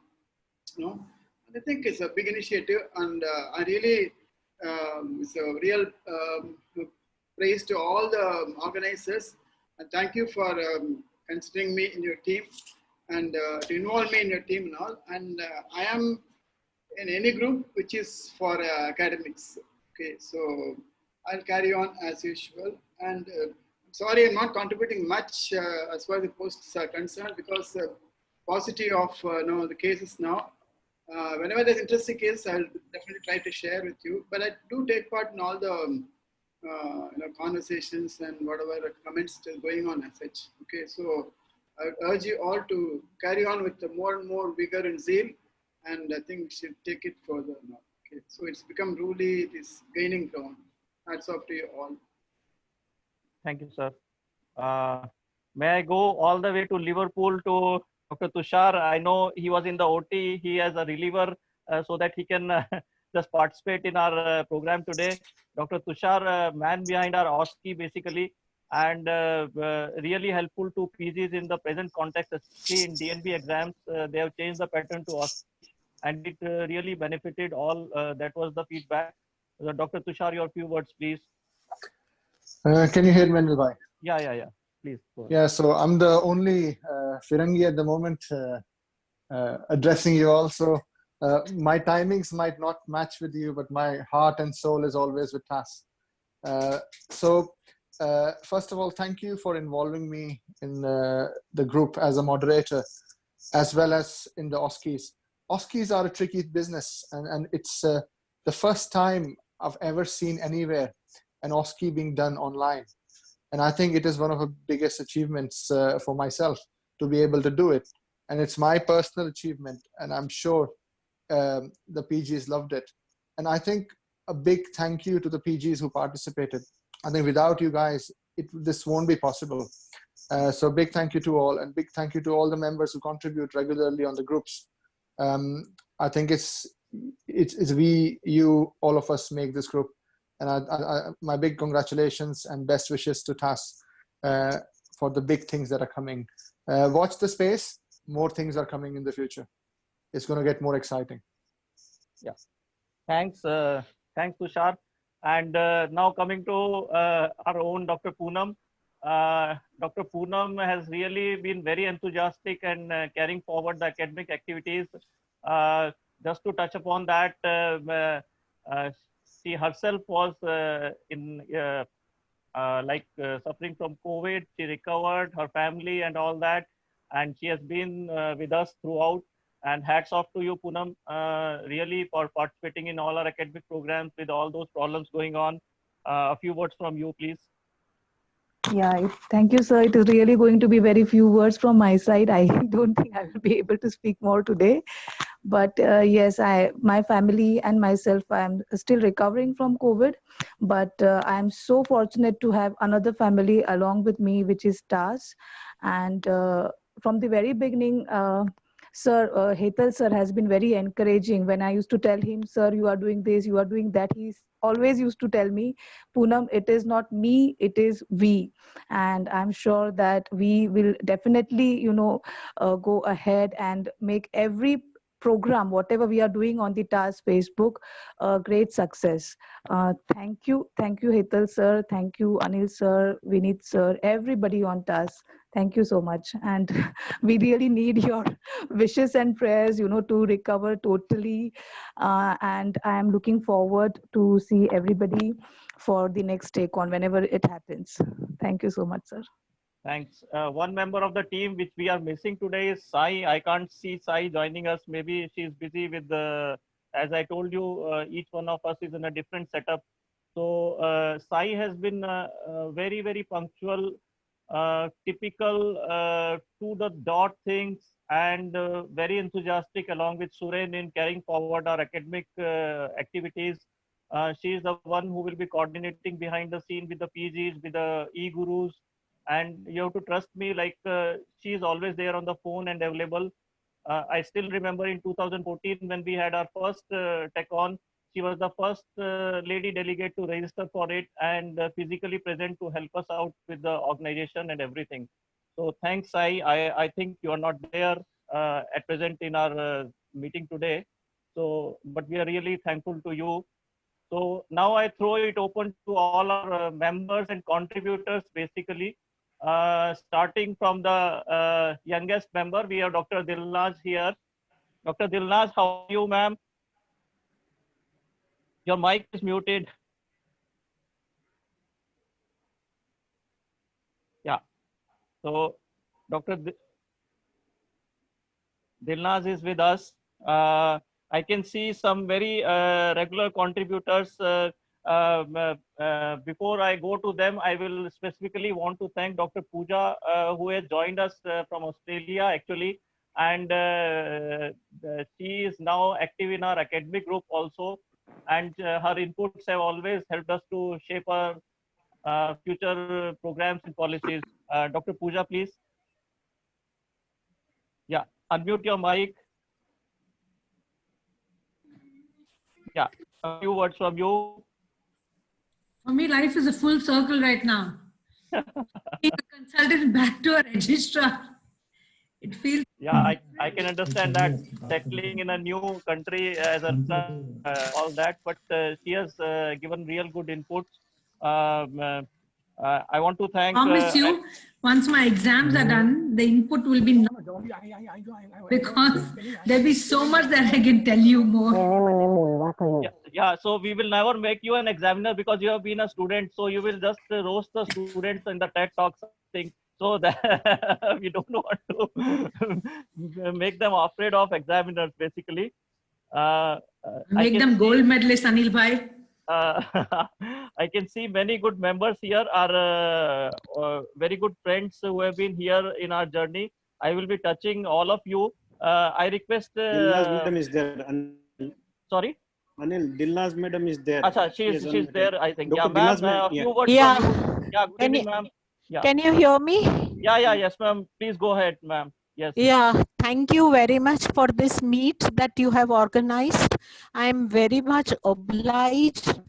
I think it's a big initiative, and I really it's a real praise to all the organizers, and thank you for considering me in your team and to involve me in your team and all. And I am in any group which is for academics. Okay, so I'll carry on as usual. And sorry, I'm not contributing much as far as the posts are concerned, because paucity of the cases now. Whenever there's interesting case, I'll definitely try to share with you. But I do take part in all the conversations and whatever comments is going on as such. Okay, so I urge you all to carry on with more and more vigor and zeal, and I think we should take it further now. Okay, so it's become really this gaining ground. Hats off to you all. Thank you, sir. May I go all the way to Liverpool to Dr. Tushar? I know he was in the OT. He has a reliever so that he can just participate in our program today. Dr. Tushar, man behind our OSCE basically, and really helpful to PGs in the present context, especially in DNB exams. They have changed the pattern to OSCE, and it really benefited all. That was the feedback. Dr. Tushar, your few words, please. Can you hear me, Anil bhai? Yeah. Please. Yeah, so I'm the only Firangi at the moment addressing you all. So my timings might not match with you, but my heart and soul is always with TAS. First of all, thank you for involving me in the group as a moderator, as well as in the OSCEs. OSCEs are a tricky business, and it's the first time I've ever seen anywhere an OSCE being done online. And I think it is one of the biggest achievements for myself to be able to do it. And it's my personal achievement, and I'm sure the PGs loved it. And I think a big thank you to the PGs who participated. I think without you guys, this won't be possible. So big thank you to all, and big thank you to all the members who contribute regularly on the groups. I think it's we, you, all of us make this group. And my big congratulations and best wishes to TAS for the big things that are coming. Watch the space. More things are coming in the future. It's going to get more exciting. Yeah. Thanks, Tushar. And now coming to our own Dr. Poonam. Dr. Poonam has really been very enthusiastic and carrying forward the academic activities. Just to touch upon that, she herself was suffering from COVID. She recovered, her family and all that, and she has been with us throughout. And hats off to you, Poonam, really for participating in all our academic programs with all those problems going on. A few words from you, please. Yeah, thank you, sir. It is really going to be very few words from my side. I don't think I will be able to speak more today. But yes, my family and myself, I'm still recovering from COVID. But I'm so fortunate to have another family along with me, which is TAS. And from the very beginning, Sir, Hetal sir has been very encouraging. When I used to tell him, sir, you are doing this, you are doing that, he's always used to tell me, Poonam, it is not me, it is we. And I'm sure that we will definitely, go ahead and make every program, whatever we are doing on the TAS Facebook, great success. Thank you, Hetal sir. Thank you, Anil sir, Vinit sir, everybody on TAS. Thank you so much. And we really need your wishes and prayers, to recover totally. And I am looking forward to see everybody for the next take on whenever it happens. Thank you so much, sir. Thanks. One member of the team which we are missing today is Sai. I can't see Sai joining us. Maybe she's busy with the, as I told you, each one of us is in a different setup. So Sai has been very, very punctual, typical to the dot things, and very enthusiastic along with Suren in carrying forward our academic activities. She is the one who will be coordinating behind the scene with the PGs, with the e-gurus, and you have to trust me, like she is always there on the phone and available. I still remember in 2014 when we had our first TechOn, she was the first lady delegate to register for it and physically present to help us out with the organization and everything. So thanks, Sai. I think you are not there at present in our meeting today. So, but we are really thankful to you. So now I throw it open to all our members and contributors, basically. Starting from the youngest member, we have Dr. Dilnaz here. Dr. Dilnaz, how are you, ma'am? Your mic is muted. Yeah. So Dr. Dilnaz is with us. I can see some very regular contributors. Before I go to them, I will specifically want to thank Dr. Pooja, who has joined us from Australia, actually. And she is now active in our academic group also. And her inputs have always helped us to shape our future programs and policies. Dr. Pooja, please. Yeah, unmute your mic. Yeah, a few words from you. For me, life is a full circle right now. Being a consultant back to a registrar. It feels. Yeah, I can understand that, settling in a new country as a all that, but she has given real good inputs. I want to thank. Promise you, once my exams are done, the input will be because there'll be so much that I can tell you more. Yeah, so we will never make you an examiner because you have been a student. So you will just roast the students in the TED Talks thing. So that we don't want to make them afraid of examiners, basically. Make them gold medalists, Anil Bhai. I can see many good members here are very good friends who have been here in our journey. I will be touching all of you. I request. Dilnaz madam is there. Sorry? Anil, Dilnaz madam is there. Achha, she's there, I think. Dr. Yeah, Dilnaz ma'am, yeah. few words Yeah. from you. Yeah, good evening, ma'am. Yeah. Can you hear me? Yeah, yes, ma'am. Please go ahead, ma'am. Yes. Yeah, thank you very much for this meet that you have organized. I am very much obliged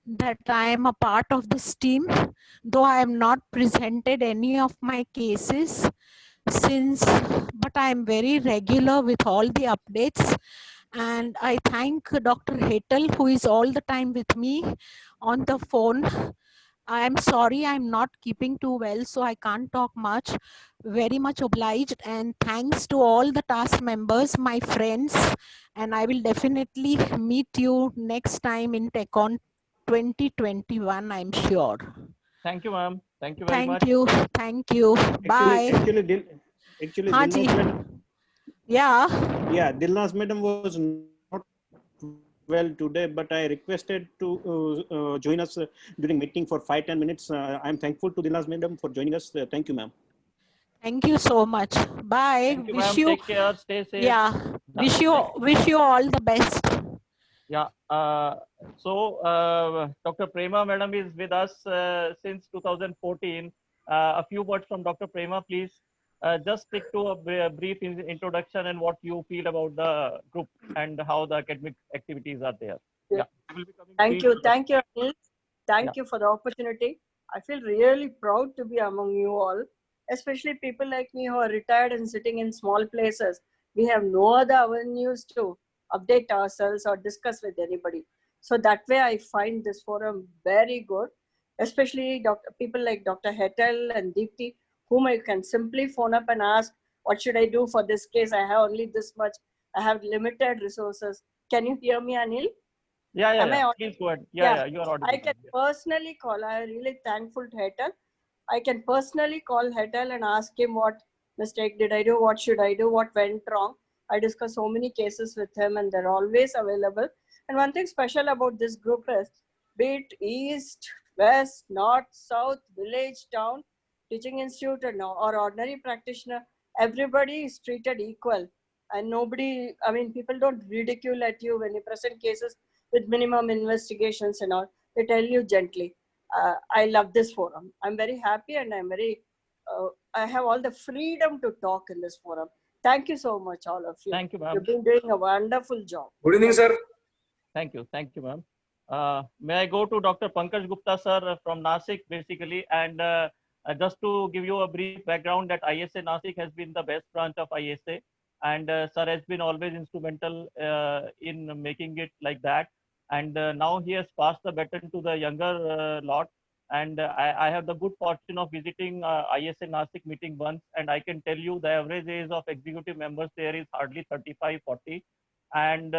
that I am a part of this team, though I am not presented any of my cases but I am very regular with all the updates. And I thank Dr. Hetal, who is all the time with me on the phone. I am sorry I'm not keeping too well, so I can't talk much. Very much obliged, and thanks to all the task members, my friends, and I will definitely meet you next time in TechOn 2021, I'm sure. Thank you, ma'am. Thank you very much. Thank you. Bye. Actually, Haji. Dilnaz madam, yeah, Dilnaz madam was not well today, but I requested to join us during meeting for 5-10 minutes. I'm thankful to Dilnaz madam for joining us. Thank you, ma'am. Thank you so much. Bye. Thank you, Wish ma'am. you. Take care. Stay safe. Yeah. Wish you all the best. Yeah. Dr. Prema madam is with us since 2014. A few words from Dr. Prema, please. Just stick to a brief introduction and what you feel about the group and how the academic activities are there. Yeah. Thank you, Anil. Thank you for the opportunity. I feel really proud to be among you all, especially people like me who are retired and sitting in small places. We have no other avenues to update ourselves or discuss with anybody. So that way I find this forum very good, especially people like Dr. Hetal and Deepti, whom I can simply phone up and ask, what should I do for this case? I have only this much. I have limited resources. Can you hear me, Anil? Yeah, Am I audible? Please go ahead. Yeah, you are audible. I can personally call. I am really thankful to Hetal. I can personally call Hetal and ask him what mistake did I do, what should I do, what went wrong. I discuss so many cases with him and they're always available. And one thing special about this group is, be it east, west, north, south, village, town, teaching institute or ordinary practitioner, everybody is treated equal. And nobody, I mean, people don't ridicule at you when you present cases with minimum investigations and all. They tell you gently. I love this forum. I'm very happy and I'm very, I have all the freedom to talk in this forum. Thank you so much, all of you. Thank you, ma'am. You've been doing a wonderful job. Good evening, sir. Thank you, ma'am. May I go to Dr. Pankaj Gupta, sir, from Nasik, basically, and just to give you a brief background, that ISA Nasik has been the best branch of ISA, and sir has been always instrumental in making it like that. And now he has passed the baton to the younger lot. And I have the good fortune of visiting ISA Nasik meeting once, and I can tell you the average age of executive members there is hardly 35, 40. And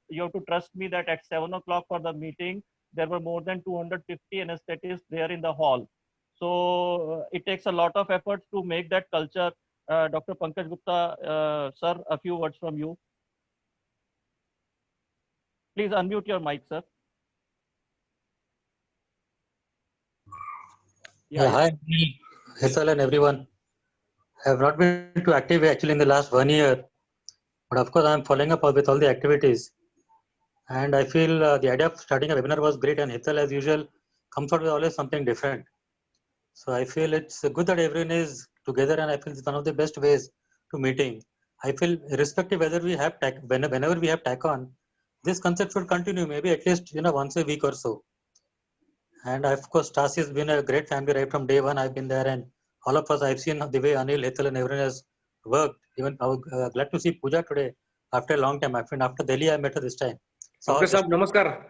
you have to trust me that at 7 o'clock for the meeting, there were more than 250 anesthetists there in the hall. So it takes a lot of effort to make that culture. Dr. Pankaj Gupta, sir, a few words from you. Please unmute your mic, sir. Yeah, hi, Hetal and everyone. I have not been too active actually in the last 1 year, but of course I'm following up with all the activities. And I feel the idea of starting a webinar was great, and Hetal, as usual, comes out with always something different. So I feel it's good that everyone is together, and I feel it's one of the best ways to meeting. I feel irrespective whether we have whenever we have TACon, this concept should continue, maybe at least once a week or so. And of course, TAS has been a great family right from day one. I've been there, and all of us, I've seen the way Anil, Hetal, and everyone has worked. Even I was glad to see Pooja today after a long time. I mean, after Delhi, I met her this time. So, Dr. Saab, namaskar.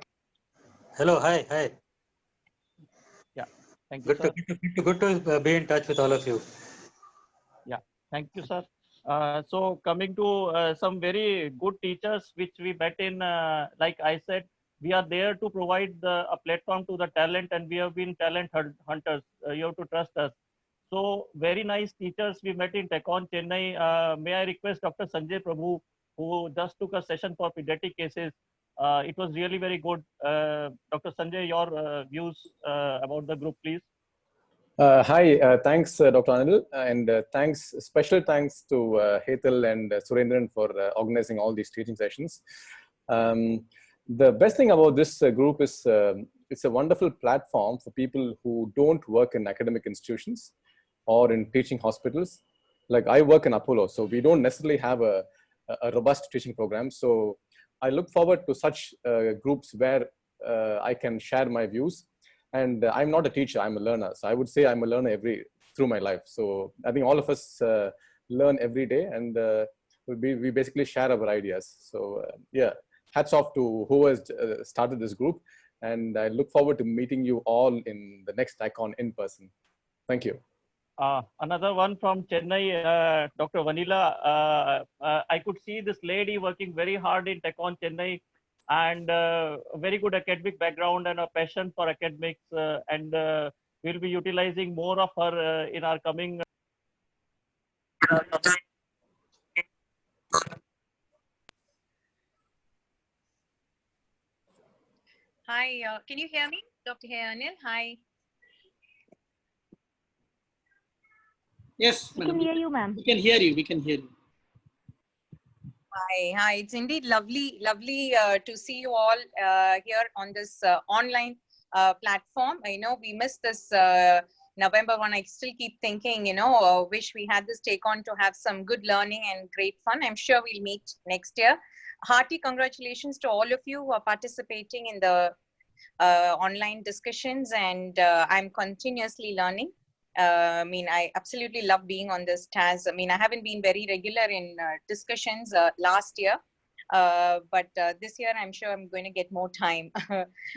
Hello, hi. Yeah, thank you, sir. Good to be in touch with all of you. Yeah, thank you, sir. So coming to some very good teachers which we met in, like I said, we are there to provide a platform to the talent, and we have been talent hunters. You have to trust us. So very nice teachers we met in TACon Chennai. May I request Dr. Sanjay Prabhu, who just took a session for pediatric cases. It was really very good. Dr. Sanjay, your views about the group, please. Hi, thanks, Dr. Anil, and special thanks to Hetal and Surendran for organizing all these teaching sessions. The best thing about this group is it's a wonderful platform for people who don't work in academic institutions or in teaching hospitals. Like I work in Apollo, so we don't necessarily have a robust teaching program. So I look forward to such groups where I can share my views. And I'm not a teacher, I'm a learner. So I would say I'm a learner through my life. So I think all of us learn every day, and we basically share our ideas. So yeah, hats off to who has started this group. And I look forward to meeting you all in the next TACon in person. Thank you. Another one from Chennai, Dr. Vanilla. I could see this lady working very hard in TACon Chennai, and very good academic background and a passion for academics, and we'll be utilizing more of her in our coming Hi, can you hear me, Dr. Anil? Hi. Yes, We can hear you, ma'am. We can hear you. We can hear you. Hi. It's indeed lovely to see you all here on this online platform. I know we missed this November one. I still keep thinking, wish we had this TACon to have some good learning and great fun. I'm sure we'll meet next year. Hearty congratulations to all of you who are participating in the online discussions, and I'm continuously learning. I absolutely love being on this TAS. I haven't been very regular in discussions last year, But this year, I'm sure I'm going to get more time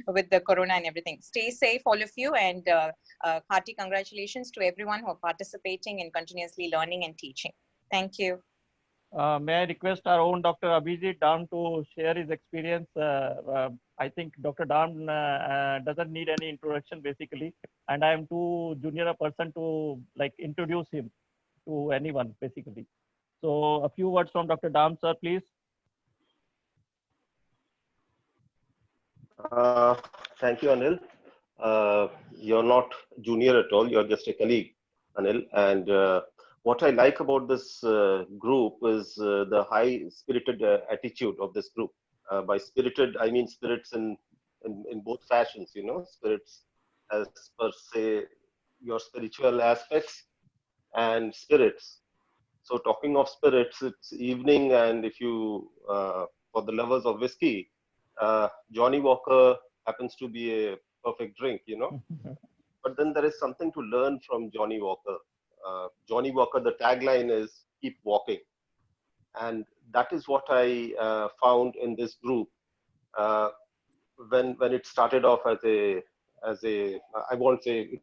with the corona and everything. Stay safe, all of you, and hearty congratulations to everyone who are participating and continuously learning and teaching. Thank you. May I request our own Dr. Abhijit Dam to share his experience? I think Dr. Dam doesn't need any introduction basically, and I am too junior a person to like introduce him to anyone basically. So a few words from Dr. Dam, sir, please. Thank you, Anil. You're not junior at all. You're just a colleague, Anil. And what I like about this group is the high-spirited attitude of this group. By spirited, I mean spirits in both fashions, you know, spirits as per se your spiritual aspects and spirits. So talking of spirits, it's evening, and if you, for the lovers of whiskey, Johnny Walker happens to be a perfect drink, you know. But then there is something to learn from Johnny Walker. Johnny Walker, the tagline is "Keep walking," and that is what I found in this group. When it started off as a I won't say,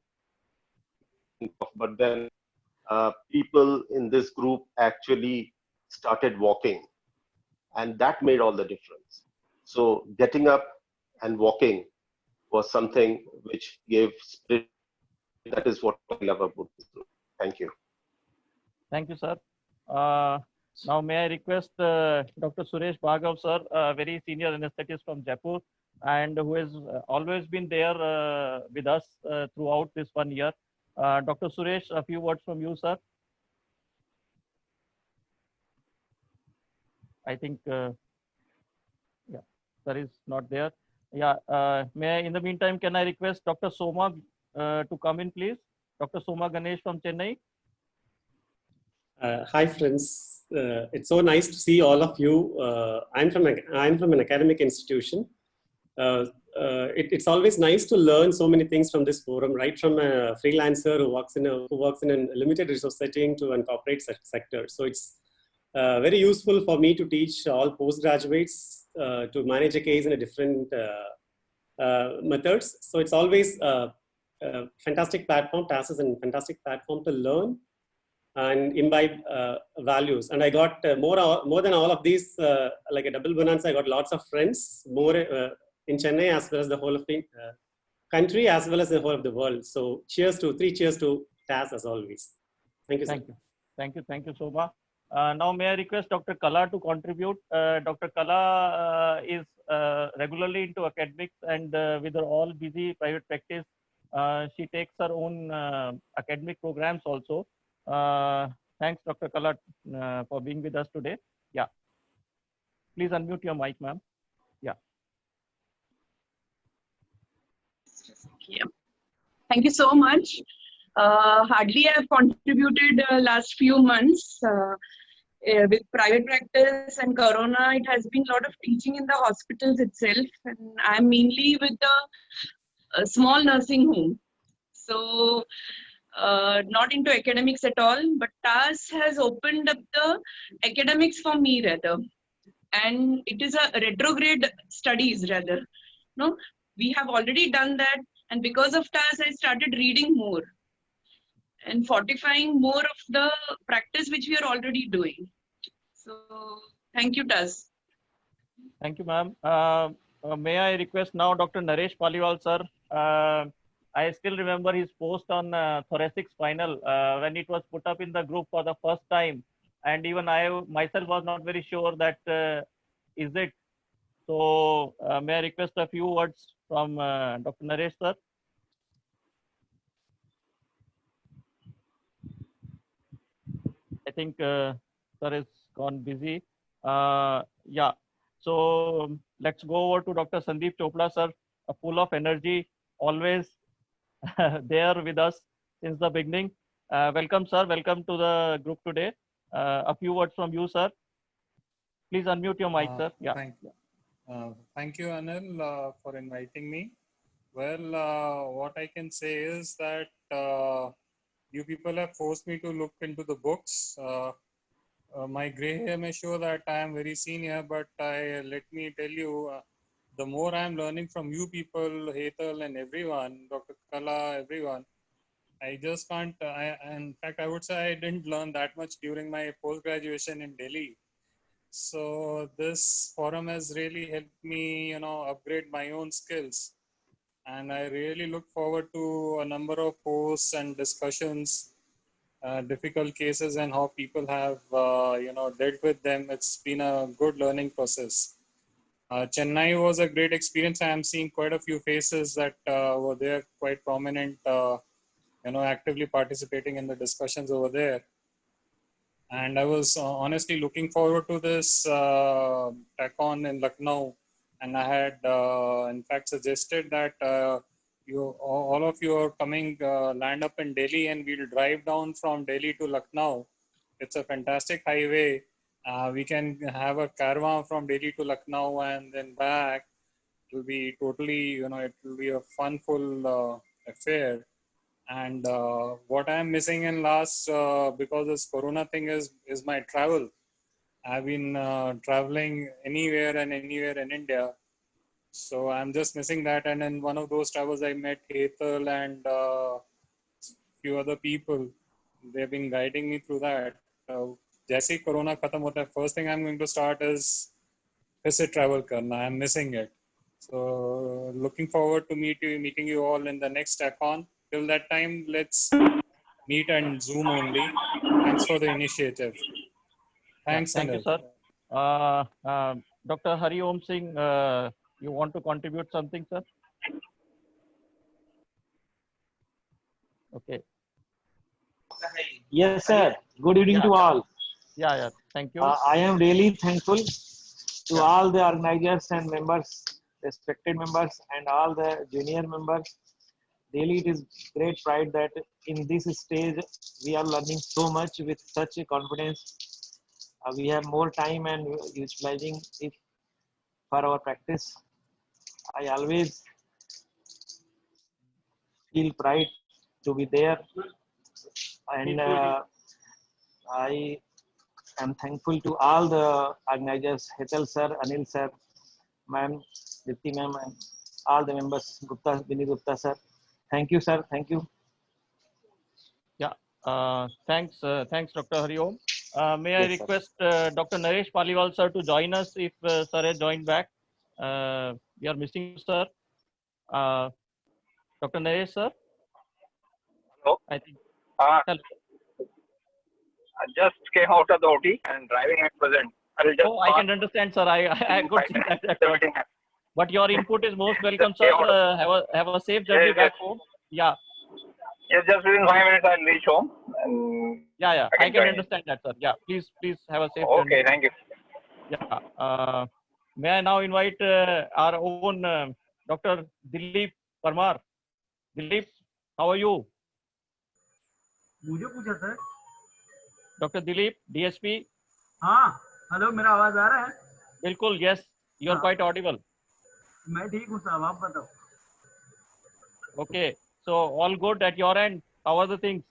but then people in this group actually started walking, and that made all the difference. So getting up and walking was something which gave spirit. That is what I love about this group. Thank you. Thank you, sir. Now, may I request Dr. Suresh Bhargav, sir, a very senior anesthetist from Jaipur, and who has always been there with us throughout this 1 year. Dr. Suresh, a few words from you, sir. I think, yeah, sir is not there. Yeah, may I, in the meantime, can I request Dr. Soma to come in, please? Dr. Soma Ganesh from Chennai. Hi, friends. It's so nice to see all of you. I'm from an academic institution. It's always nice to learn so many things from this forum, right from a freelancer who works in a limited resource setting to a corporate sector. So it's very useful for me to teach all postgraduates to manage a case in a different methods. So it's always a fantastic platform. TAS is a fantastic platform to learn and imbibe values. And I got more than all of these, like a double bonanza. I got lots of friends, more in Chennai as well as the whole of the country as well as the whole of the world. So three cheers to TAS as always. Thank you, sir. Thank you, Soma. Now, may I request Dr. Kala to contribute? Dr. Kala is regularly into academics, and with her all busy private practice, she takes her own academic programs also. Thanks, Dr. Kala, for being with us today. Yeah. Please unmute your mic, ma'am. Yeah. Yeah. Thank you so much. Hardly I have contributed last few months with private practice and Corona. It has been a lot of teaching in the hospitals itself, and I'm mainly with the small nursing home. So not into academics at all, but TAS has opened up the academics for me rather, and it is a retrograde studies rather. No, we have already done that, and because of TAS, I started reading more and fortifying more of the practice which we are already doing. So thank you, TAS. Thank you, ma'am. May I request now Dr. Naresh Paliwal, sir. I still remember his post on thoracic spinal when it was put up in the group for the first time. And even I myself was not very sure that is it. So may I request a few words from Dr. Naresh, sir? I think sir is gone busy. Yeah. So let's go over to Dr. Sandeep Chopra, sir, full of energy, always there with us since the beginning. Welcome, sir. Welcome to the group today. A few words from you, sir. Please unmute your mic, sir. Yeah. Thank you, Anil, for inviting me. Well, what I can say is that you people have forced me to look into the books. my gray hair may show that I am very senior, but let me tell you, the more I am learning from you people, Hetal and everyone, Dr. Kala, everyone, I just can't, in fact, I would say I didn't learn that much during my post-graduation in Delhi. So this forum has really helped me, upgrade my own skills. And I really look forward to a number of posts and discussions, difficult cases and how people have, dealt with them. It's been a good learning process. Chennai was a great experience. I am seeing quite a few faces that were there, quite prominent, actively participating in the discussions over there. And I was honestly looking forward to this TACON in Lucknow. And I had, in fact, suggested that all of you are coming, land up in Delhi, and we'll drive down from Delhi to Lucknow. It's a fantastic highway. We can have a caravan from Delhi to Lucknow and then back. It will be totally, it will be a funful affair. And what I'm missing in last, because this Corona thing is my travel. I've been traveling anywhere and anywhere in India. So I'm just missing that. And in one of those travels, I met Hetal and few other people. They've been guiding me through that. Jaise Corona khatam hota hai, first thing I'm going to start is फिर से travel karna. I'm missing it. So looking forward to meeting you all in the next TACON. Till that time, let's meet and Zoom only. Thanks for the initiative. Thanks, Thank you, Anil. sir. Dr. Hari Om Singh, you want to contribute something, sir? Okay. Yes, sir. Good evening to all. Yeah. Thank you. I am really thankful to all the organizers and members, respected members, and all the junior members. Really, it is great pride that in this stage we are learning so much with such a confidence. We have more time and utilizing it for our practice. I always feel pride to be there, and I am thankful to all the organizers, Hetal sir, Anil sir, ma'am, Dipti ma'am, and all the members, Gupta, Vinny Gupta sir. Thank you, sir. Thank you. Yeah. Thanks, Dr. Hari Om. May I Yes, sir. request Dr. Naresh Paliwal sir to join us if sir has joined back. We are missing you, sir. Dr. Naresh sir. Hello. I think. Hello. I just came out of the OT and driving at present. I can understand, sir. I could see that. But your input is most welcome, sir. Have a safe journey back home. Yeah. Yes, just within 5 minutes I'll reach home. And Yeah. I can understand that, sir. Yeah. Please have a safe journey. Okay, thank you. Yeah. May I now invite our own Dr. Dilip Parmar. Dilip, how are you? मुझे पूछा sir. Dr. Dilip, DSP. हाँ, hello, मेरा आवाज आ रहा है? बिल्कुल, yes. You are quite audible. मैं ठीक हूँ साहब, आप बताओ. Okay, so all good at your end. How are the things?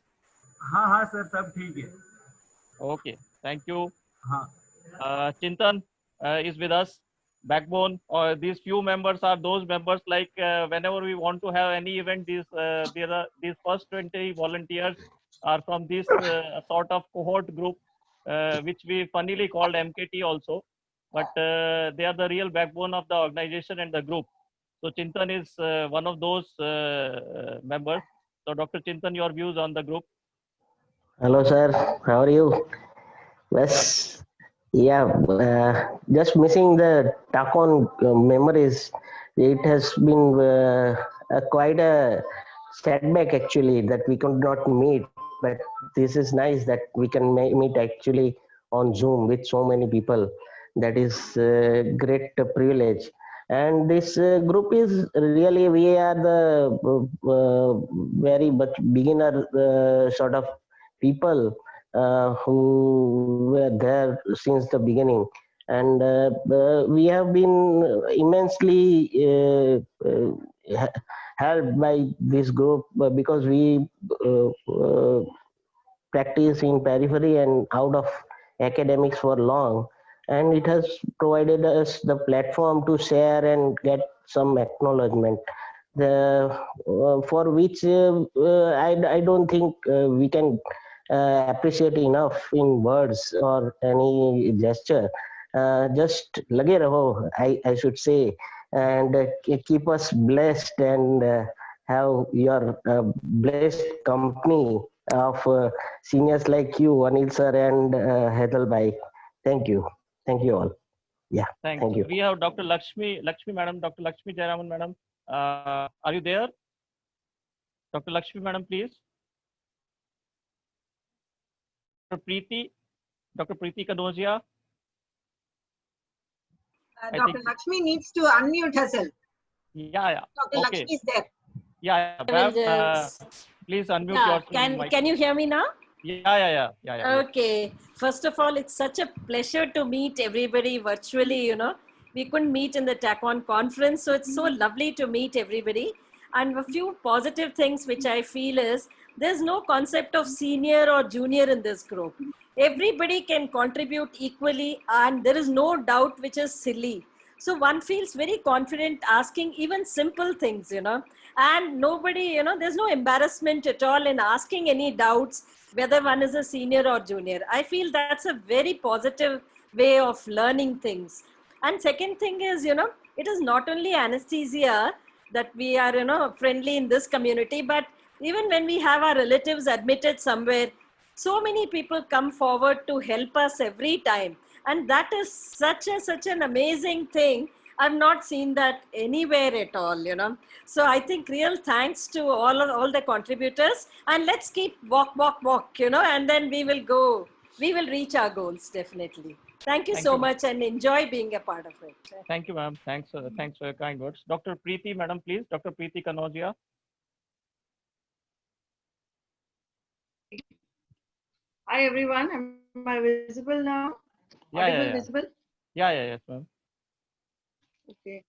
हाँ सर, सब ठीक है. Okay, thank you. हाँ. Chintan is with us. Backbone. These few members are those members like whenever we want to have any event, these first 20 volunteers are from this sort of cohort group, which we funnily called MKT also. But they are the real backbone of the organization and the group. So Chintan is one of those members. So Dr. Chintan, your views on the group? Hello, sir. How are you? Yes. Yeah. Just missing the TACON memories. It has been quite a setback actually that we could not meet. But this is nice that we can meet actually on Zoom with so many people. That is a great privilege. And this group is really, we are the very much beginner sort of people who were there since the beginning. And we have been immensely helped by this group because we practice in periphery and out of academics for long, and it has provided us the platform to share and get some acknowledgement, for which I don't think we can appreciate enough in words or any gesture. Just lage raho, I should say, and keep us blessed, and have your blessed company of seniors like you, Anil sir and Hetal Bhai. Thank you. Thank you all. Yeah, Thanks. thank you. We have Dr. Lakshmi madam, Dr. Lakshmi Jayaraman madam. Are you there? Dr. Lakshmi madam, please. Dr. Preeti Kanodia. Dr. Lakshmi needs to unmute herself. Yeah. Dr. Okay. Lakshmi is there. Yeah. I will Ma'am, please unmute Yeah, yourself. can you hear me now? Yeah. Okay. First of all, it's such a pleasure to meet everybody virtually, you know. We couldn't meet in the TACON conference, so it's so lovely to meet everybody. And a few positive things which I feel is there's no concept of senior or junior in this group. Everybody can contribute equally, and there is no doubt which is silly. So one feels very confident asking even simple things, you know, and nobody, you know, there's no embarrassment at all in asking any doubts, whether one is a senior or junior. I feel that's a very positive way of learning things. And second thing is, you know, it is not only anesthesia that we are, you know, friendly in this community, but even when we have our relatives admitted somewhere, so many people come forward to help us every time. And that is such an amazing thing. I've not seen that anywhere at all, you know. So I think real thanks to all the contributors, and let's keep walk, you know, and then we will reach our goals, definitely. Thank you so much, and enjoy being a part of it. Thank you, ma'am. Thanks for your kind words. Dr. Preeti, madam, please. Dr. Preeti Kanodia. Hi everyone, am I visible now? Yeah. Visible? Yes, ma'am. Okay.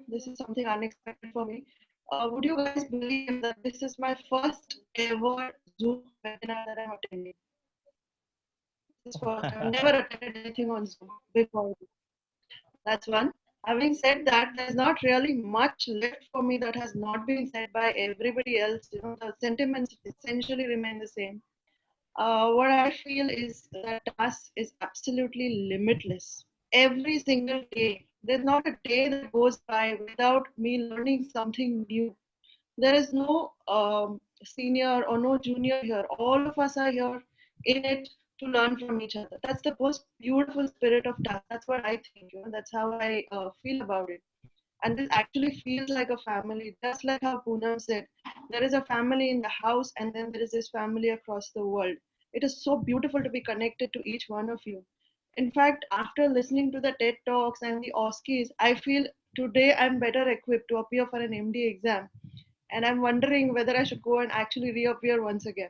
This is something unexpected for me. Would you guys believe that this is my first ever Zoom webinar that I'm attending? This is first. I've never attended anything on Zoom before. That's one. Having said that, there's not really much left for me that has not been said by everybody else. You know, the sentiments essentially remain the same. What I feel is that task is absolutely limitless. Every single day, there's not a day that goes by without me learning something new. There is no senior or no junior here. All of us are here in it to learn from each other. That's the most beautiful spirit of task. That's what I think. You know, that's how I feel about it. And this actually feels like a family, just like how Poonam said. There is a family in the house, and then there is this family across the world. It is so beautiful to be connected to each one of you. In fact, after listening to the TED Talks and the OSCEs, I feel today I'm better equipped to appear for an MD exam. And I'm wondering whether I should go and actually reappear once again.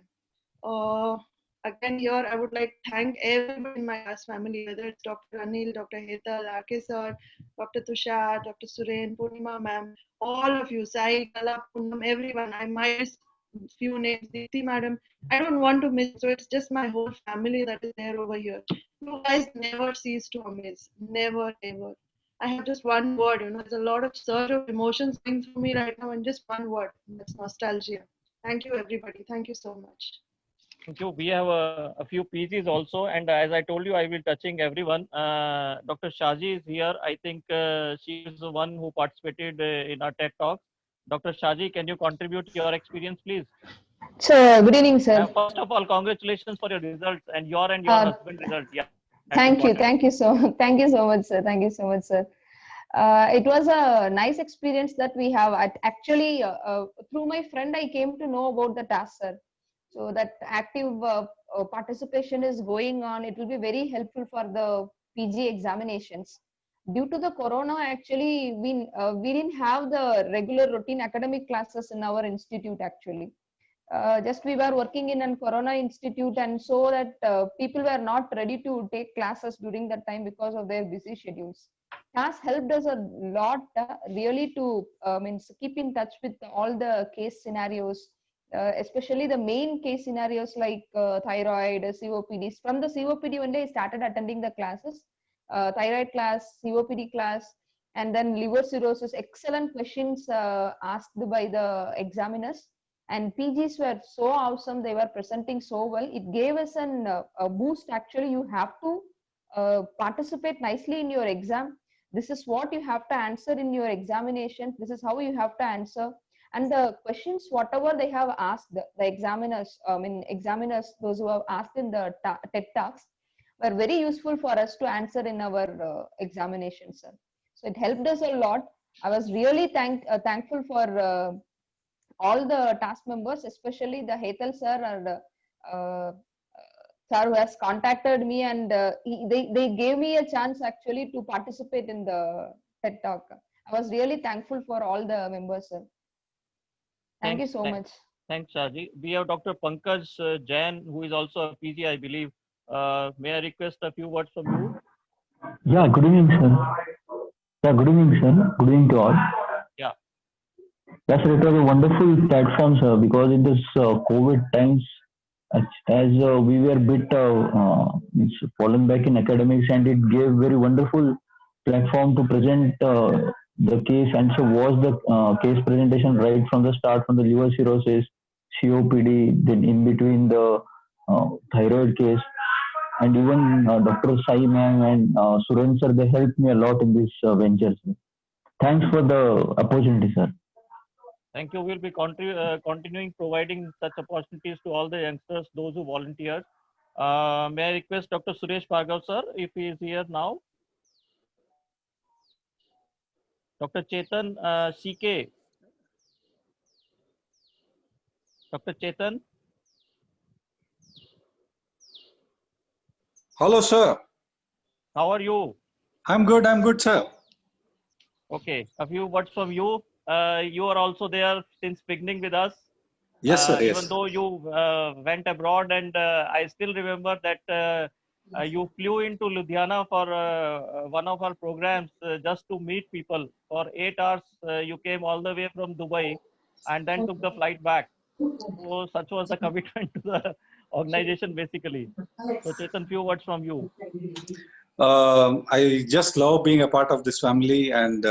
Again, here I would like to thank everybody in my class family, whether it's Dr. Anil, Dr. Hetal, RK sir, Dr. Tushar, Dr. Suren, Purnima ma'am, all of you, Sai, Kala, Poonam, everyone. I might few names, Deepthi madam. I don't want to miss, so it's just my whole family that is there over here. You guys never cease to amaze, never ever. I have just one word, you know, there's a lot of surge of emotions going through me right now, and just one word, and that's nostalgia. Thank you, everybody. Thank you so much. Thank you. We have a few PGs also, and as I told you, I will touching everyone. Dr. Shaji is here. I think she is the one who participated in our TED Talk. Dr. Shaji, can you contribute your experience, please? So, good evening, sir. First of all, congratulations for your results and your husband result. Yeah. Thank you so much, sir. Thank you so much, sir. It was a nice experience that we have. Actually, through my friend, I came to know about the task, sir. So that active participation is going on. It will be very helpful for the PG examinations. Due to the corona, actually, we didn't have the regular routine academic classes in our institute, actually. Just we were working in a corona institute, and so that people were not ready to take classes during that time because of their busy schedules. TAS helped us a lot really to keep in touch with all the case scenarios, especially the main case scenarios like thyroid, COPD. From the COPD only I started attending the classes, thyroid class, COPD class, and then liver cirrhosis. Excellent questions asked by the examiners, and PGs were so awesome. They were presenting so well. It gave us a boost. Actually, you have to participate nicely in your exam. This is what you have to answer in your examination. This is how you have to answer. And the questions, whatever they have asked, the examiners, examiners, those who have asked in the TED Talks, were very useful for us to answer in our examinations, sir. So it helped us a lot. I was really thankful for all the task members, especially the Hetal sir or sir who has contacted me, and they gave me a chance actually to participate in the TED Talk. I was really thankful for all the members, sir. Thank you so much. Thanks, Shaji. We have Dr. Pankaj Jain, who is also a PG, I believe. May I request a few words from you? Yeah, good evening, sir. Yeah, good evening, sir. Good evening to all. Yeah. Yes, sir, it was a wonderful platform, sir, because in this COVID times, as we were a bit fallen back in academics, and it gave very wonderful platform to present the case. And so was the case presentation right from the start, from the liver cirrhosis, COPD, then in between the thyroid case, and even Dr. Sai ma'am and Suren sir, they helped me a lot in this venture, sir. Thanks for the opportunity, sir. Thank you. We'll be continuing providing such opportunities to all the youngsters, those who volunteered. May I request Dr. Suresh Bhargav, sir, if he is here now? Dr. Chetan CK. Dr. Chetan. Hello, sir. How are you? I'm good, sir. Okay, a few words from you. You are also there since beginning with us. Yes, sir. Yes. Even though you went abroad, and I still remember that you flew into Ludhiana for one of our programs just to meet people. For 8 hours, you came all the way from Dubai and then took the flight back. So such was the commitment to the organization, basically. So Chetan, few words from you. I just love being a part of this family, and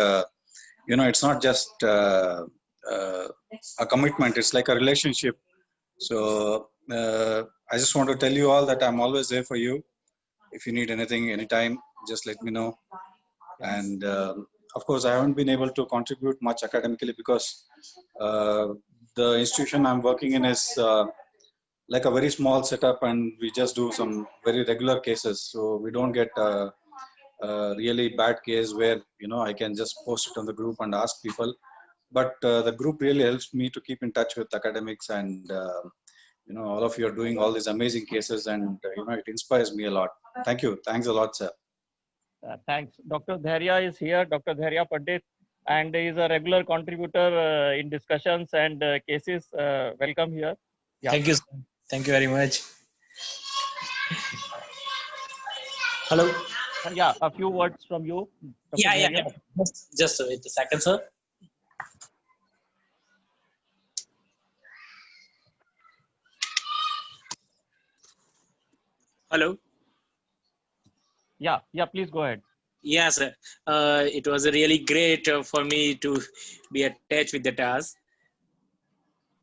it's not just a commitment, it's like a relationship. So I just want to tell you all that I'm always there for you. If you need anything, anytime, just let me know. And of course, I haven't been able to contribute much academically because the institution I'm working in is like a very small setup, and we just do some very regular cases. So we don't get a really bad case where I can just post it on the group and ask people. But the group really helps me to keep in touch with academics, and all of you are doing all these amazing cases, and it inspires me a lot. Thank you. Thanks a lot, sir. Thanks. Dr. Dharia is here, Dr. Dharia Pandit, and he is a regular contributor in discussions and cases. Welcome here. Yeah. Thank you. Thank you very much. Hello. Yeah, a few words from you. Dr. Yeah. Just wait a second, sir. Hello. Yeah, please go ahead. Yeah, sir. It was really great for me to be attached with the TAS.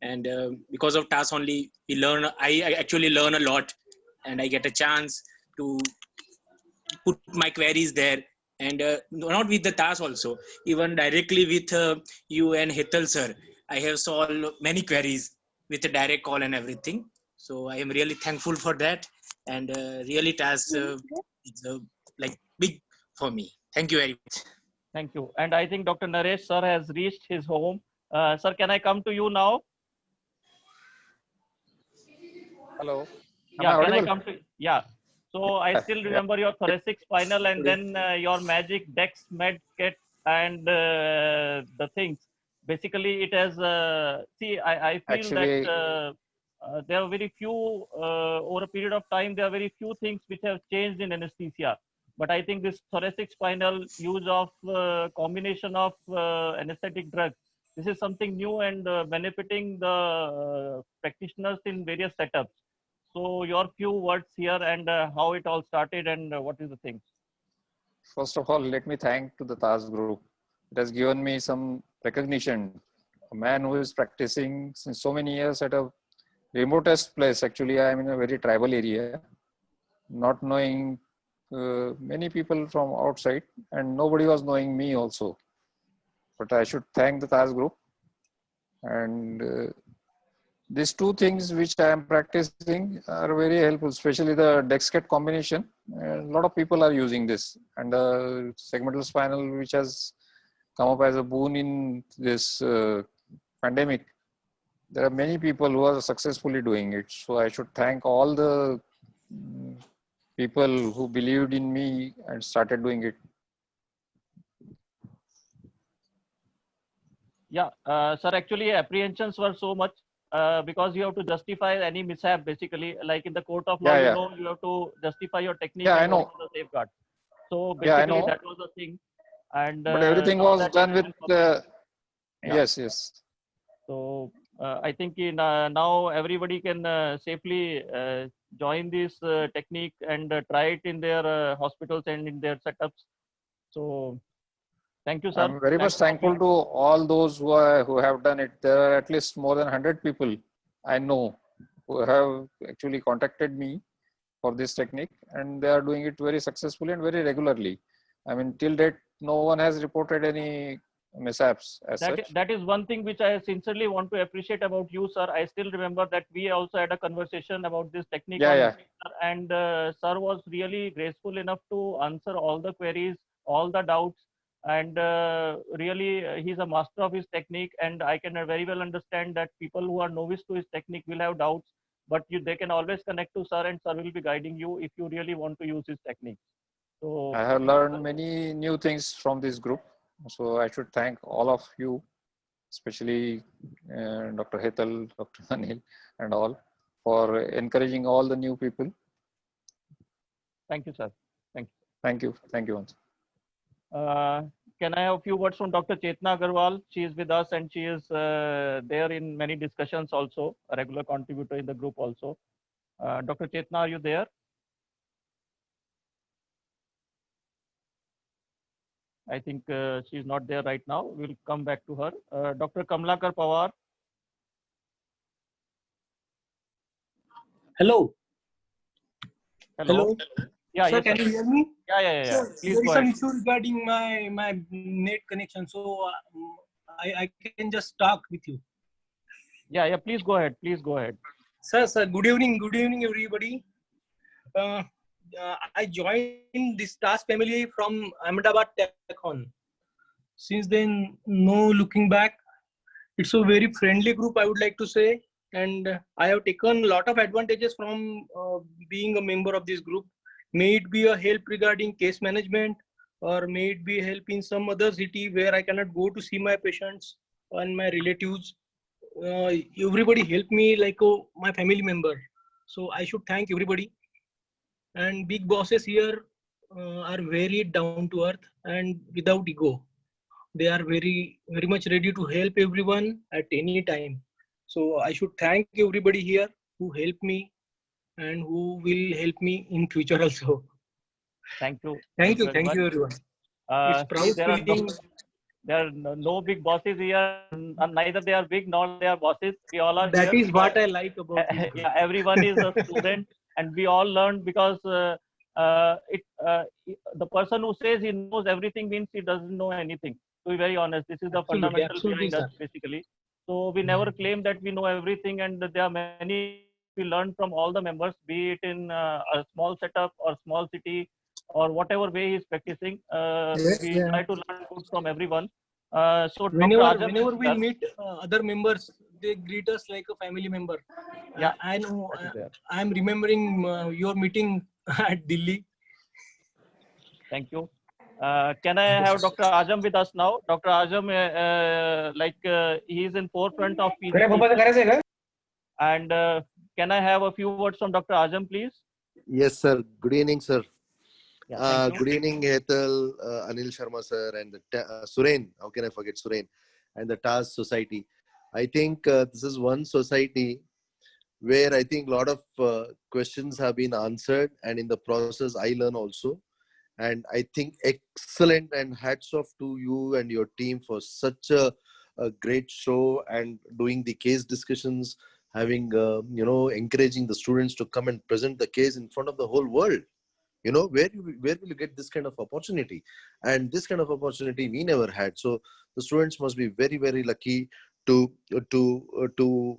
And because of TAS only, I actually learn a lot, and I get a chance to put my queries there. And not with the TAS also, even directly with you and Hetal sir, I have solved many queries with a direct call and everything. So I am really thankful for that. And really TAS is like big for me. Thank you very much. Thank you. And I think Dr. Naresh sir has reached his home. Sir, can I come to you now? Hello. Yeah, can I come to? Yeah. So I still remember your thoracic spinal, and then your magic Dex Med kit and the things. Basically, it has. I feel Actually, that there are very few over a period of time. There are very few things which have changed in anesthesia. But I think this thoracic spinal use of combination of anesthetic drugs this is something new and benefiting the practitioners in various setups. So your few words here and how it all started and what is the thing? First of all, let me thank to the TAS group. It has given me some recognition. A man who is practicing since so many years at a remotest place. Actually, I am in a very tribal area, not knowing many people from outside, and nobody was knowing me also. But I should thank the TAS group. And these two things which I am practicing are very helpful, especially the DexCat combination. A lot of people are using this, and the segmental spinal, which has come up as a boon in this pandemic. There are many people who are successfully doing it. So I should thank all the people who believed in me and started doing it. Yeah, sir, actually apprehensions were so much because you have to justify any mishap basically, like in the court of law, Yeah, you yeah. know, you have to justify your technique Yeah, I and what know. are the safeguards. So Yeah, I basically know. that was the thing. And But everything now was that done it with, is public, yeah. yes, yes. So I think now everybody can safely join this technique and try it in their hospitals and in their setups. So thank you, sir. I'm very much Thanks for thankful being- to all those who have done it. There are at least more than 100 people I know who have actually contacted me for this technique, and they are doing it very successfully and very regularly. I mean, till date, no one has reported any mishaps as such. That is one thing which I sincerely want to appreciate about you, sir. I still remember that we also had a conversation about this technique Yeah, on yeah. Twitter, and sir was really graceful enough to answer all the queries, all the doubts, and really he's a master of his technique. And I can very well understand that people who are novice to his technique will have doubts, but they can always connect to sir, and sir will be guiding you if you really want to use his technique. So I have learned many new things from this group. So I should thank all of you, especially Dr. Hetal, Dr. Anil, and all, for encouraging all the new people. thank you, sir. Thank you. Thank you. Thank you once. Can I have a few words from Dr. Chetna Agarwal? She is with us and she is there in many discussions also, a regular contributor in the group also. Dr. Chetna, are you there? I think she's not there right now. We'll come back to her. Dr. Kamlakar Pawar. Hello. Hello. Yeah, Sir, yes, can sir. you hear me? Yeah. Sir, Please there is go some ahead. issue regarding my net connection, so I can just talk with you. Yeah. Please go ahead. Please go ahead. Sir, good evening. Good evening, everybody. I joined this task family from Ahmedabad TechCon. Since then, no looking back. It's a very friendly group, I would like to say. And I have taken a lot of advantages from being a member of this group. May it be a help regarding case management, or may it be help in some other city where I cannot go to see my patients and my relatives. Everybody helped me like my family member. So I should thank everybody. And big bosses here are very down to earth and without ego. They are very much ready to help everyone at any time. So I should thank everybody here who helped me and who will help me in future also. Thank you. Thank you very much. everyone. It's See, proud feeling. there are no big bosses here, and neither they are big nor they are bosses. We all are That here. is what I like about this group. Yeah, everyone is a student, and we all learn because the person who says he knows everything means he doesn't know anything. To be very honest, this is the fundamental Absolutely, behind us sir. basically. So we never claim that we know everything, and there are many we learn from all the members, be it in a small setup or small city or whatever way he's practicing. We try to learn good from everyone. So Whenever Dr. Ajam is we here. meet other members, they greet us like a family member. Yeah, I know. that is there. I am remembering your meeting at Delhi. Thank you. Can I have Dr. Ajam with us now? Dr. Ajam, he is in forefront of PGP. And can I have a few words from Dr. Ajam, please? Yes, sir. Good evening, sir. Yeah, thank you. Good evening, Hetal, Anil Sharma, sir, and Suren. How can I forget Suren? and the TAS society. I think this is one society where I think a lot of questions have been answered, and in the process I learn also. And I think excellent, and hats off to you and your team for such a great show, and doing the case discussions, having encouraging the students to come and present the case in front of the whole world. Where will you get this kind of opportunity? And this kind of opportunity we never had. So the students must be very, very lucky to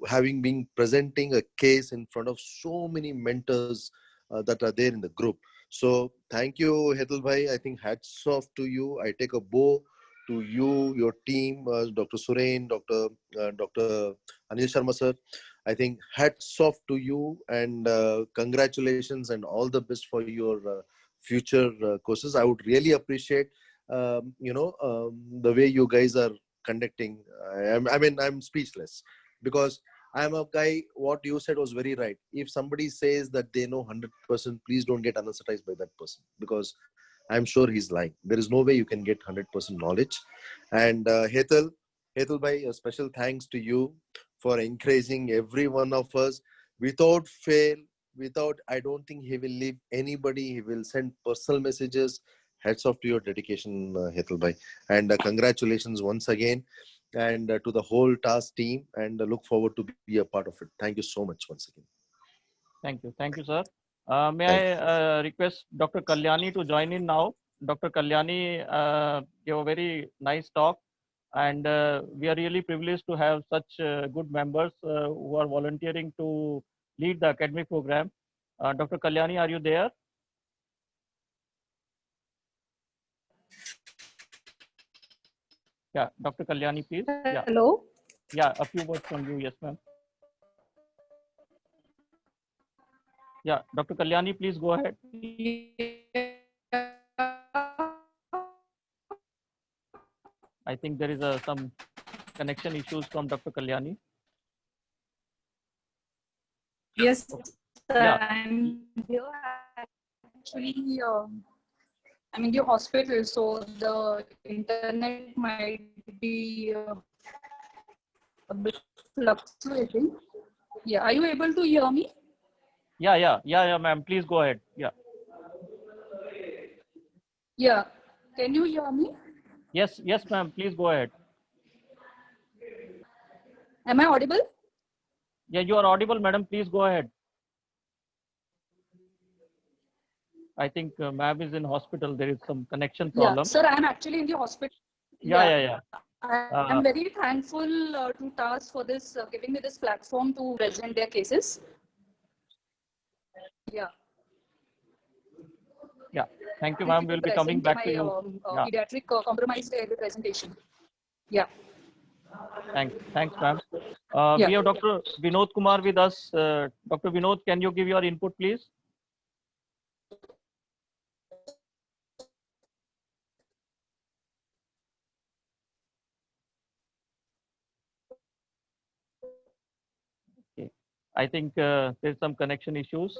having been presenting a case in front of so many mentors that are there in the group. So thank you, Hetal bhai. I think hats off to you. I take a bow to you, your team, Dr. Suren, Dr. Anil Sharma sir. I think hats off to you, and congratulations and all the best for your future courses. I would really appreciate, the way you guys are conducting. I'm speechless, because I'm a guy, what you said was very right. If somebody says that they know 100%, please don't get anesthetized by that person, because I'm sure he's lying. There is no way you can get 100% knowledge. And Hetal bhai, a special thanks to you for encouraging every one of us without fail. I don't think he will leave anybody. He will send personal messages. Hats off to your dedication, Hetal bhai. And congratulations once again. And to the whole TAS team, and look forward to be a part of it. Thank you so much once again. Thank you, sir. May I request Dr. Kalyani to join in now? Dr. Kalyani gave a very nice talk, and we are really privileged to have such good members who are volunteering to lead the academic program. Dr. Kalyani, are you there? Yeah, Dr. Kalyani, please. Yeah. Hello. Yeah, a few words from you. Yes, ma'am. Yeah, Dr. Kalyani, please go ahead. I think there is some connection issues from Dr. Kalyani. Yes, sir, Yeah. I'm here. Actually, I'm in the hospital, so the internet might be a bit fluctuating. Yeah, are you able to hear me? Yeah, ma'am. Please go ahead. Yeah. Yeah, can you hear me? Yes, ma'am. Please go ahead. Am I audible? Yeah, you are audible, madam. Please go ahead. I think ma'am is in hospital. There is some connection problem. Yeah, sir, I'm actually in the hospital. Yeah. I'm very thankful to TAS for this, giving me this platform to present their cases. Yeah. Yeah. Thank you, ma'am. We'll be coming back to you. Yeah. Pediatric compromised area presentation. Yeah. Thanks, ma'am. Yeah. We have Dr. Vinod Kumar with us. Dr. Vinod, can you give your input, please? Okay. I think there's some connection issues.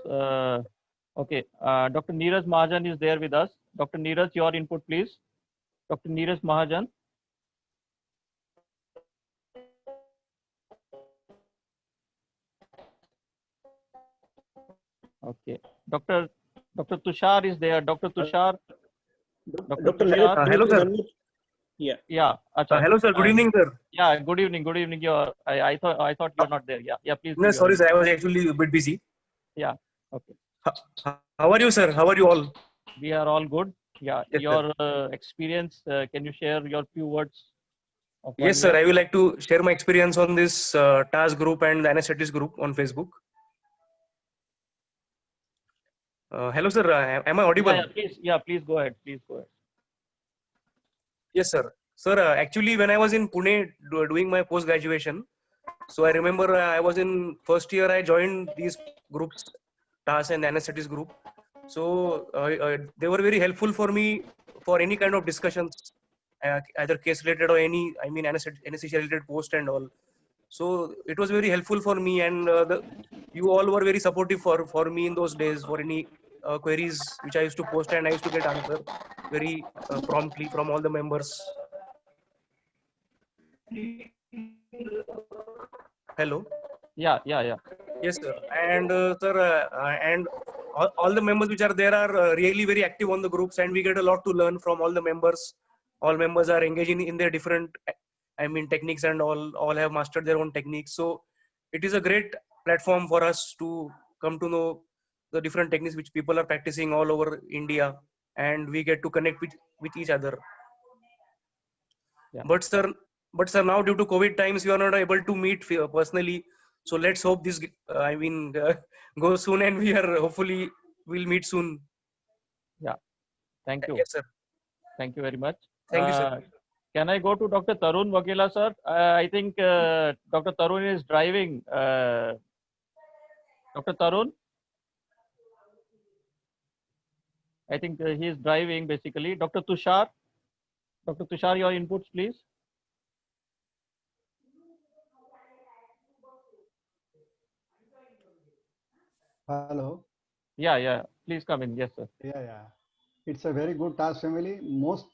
Okay. Dr. Neeraj Mahajan is there with us. Dr. Neeraj, your input, please. Dr. Neeraj Mahajan. Okay. Dr. Tushar is there. Dr. Tushar. Dr. Tushar. Hello, sir. Yeah. Hello, sir. Good evening, sir. Yeah. Good evening. Good evening. I thought you're not there. Yeah. Please. No, sorry, sir. I was actually a bit busy. Yeah. Okay. How are you, sir? How are you all? We are all good. Yeah. Yes, your experience. Can you share your few words? Yes, sir. I would like to share my experience on this TAS group and the anesthetist group on Facebook. Hello, sir. Am I audible? Please go ahead. Please go ahead. Yes, sir. Sir, actually, when I was in Pune doing my post-graduation, so I remember I was in first year, I joined these groups, TAS and anesthetist group. So they were very helpful for me for any kind of discussions, either case related or anesthesia related post and all. So it was very helpful for me, and you all were very supportive for me in those days for any queries which I used to post, and I used to get answer very promptly from all the members. Hello. Yeah. Yes, sir. And sir, and all the members which are there are really very active on the groups, and we get a lot to learn from all the members. All members are engaging in their different, techniques, and all have mastered their own techniques. So it is a great platform for us to come to know the different techniques which people are practicing all over India, and we get to connect with each other. Yeah. But sir, now due to COVID times, we are not able to meet personally. So let's hope this, goes soon, and we are hopefully will meet soon. Yeah. Thank you. Yes, sir. Thank you very much. Thank you, sir. Can I go to Dr. Tarun Vakila, sir? I think Dr. Tarun is driving. Dr. Tarun? I think he is driving basically. Dr. Tushar? Dr. Tushar, your inputs, please. Hello. Yeah. Please come in. Yes, sir. Yeah. It's a very good task family. Most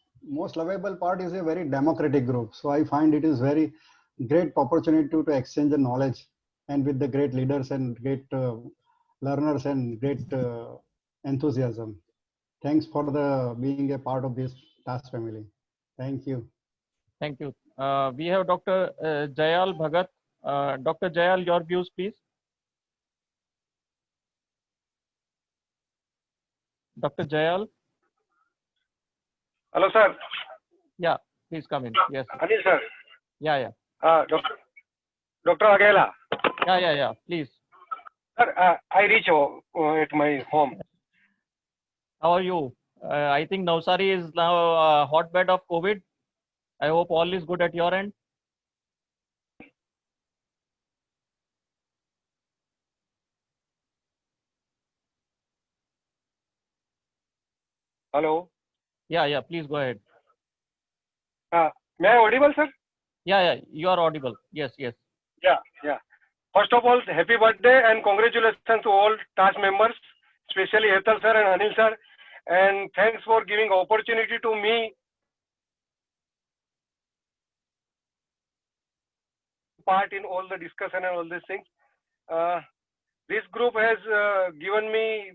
lovable part is a very democratic group. So I find it is very great opportunity to exchange the knowledge and with the great leaders and great learners and great enthusiasm. Thanks for being a part of this task family. Thank you. Thank you. We have Dr. Jayal Bhagat. Dr. Jayal, your views, please. Dr. Jayal. Hello, sir. Yeah, please come in. Yes. Anil, sir. Yeah. Dr. Agela. Yeah. Please. Sir, I reach at my home. How are you? I think Navsari is now a hotbed of COVID. I hope all is good at your end. Hello. Yeah. Please go ahead. May I audible, sir? Yeah. You are audible. Yes. Yeah. First of all, happy birthday and congratulations to all task members, especially Hetal sir and Anil sir. And thanks for giving opportunity to me part in all the discussion and all these things. This group has given me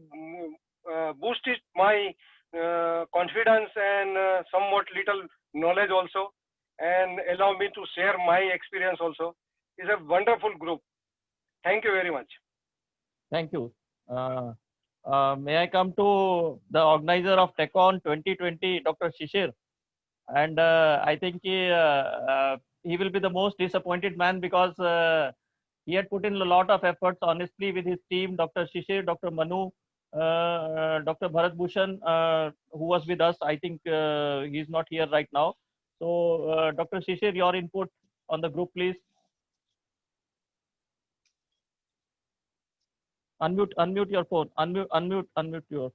boosted my confidence and somewhat little knowledge also, and allow me to share my experience also. It's a wonderful group. Thank you very much. Thank you. May I come to the organizer of TechOn 2020, Dr. Shishir? And I think he will be the most disappointed man because he had put in a lot of efforts, honestly, with his team, Dr. Shishir, Dr. Manu, Dr. Bharat Bhushan, who was with us. I think he's not here right now. So, Dr. Shishir, your input on the group, please. Unmute your phone. Unmute your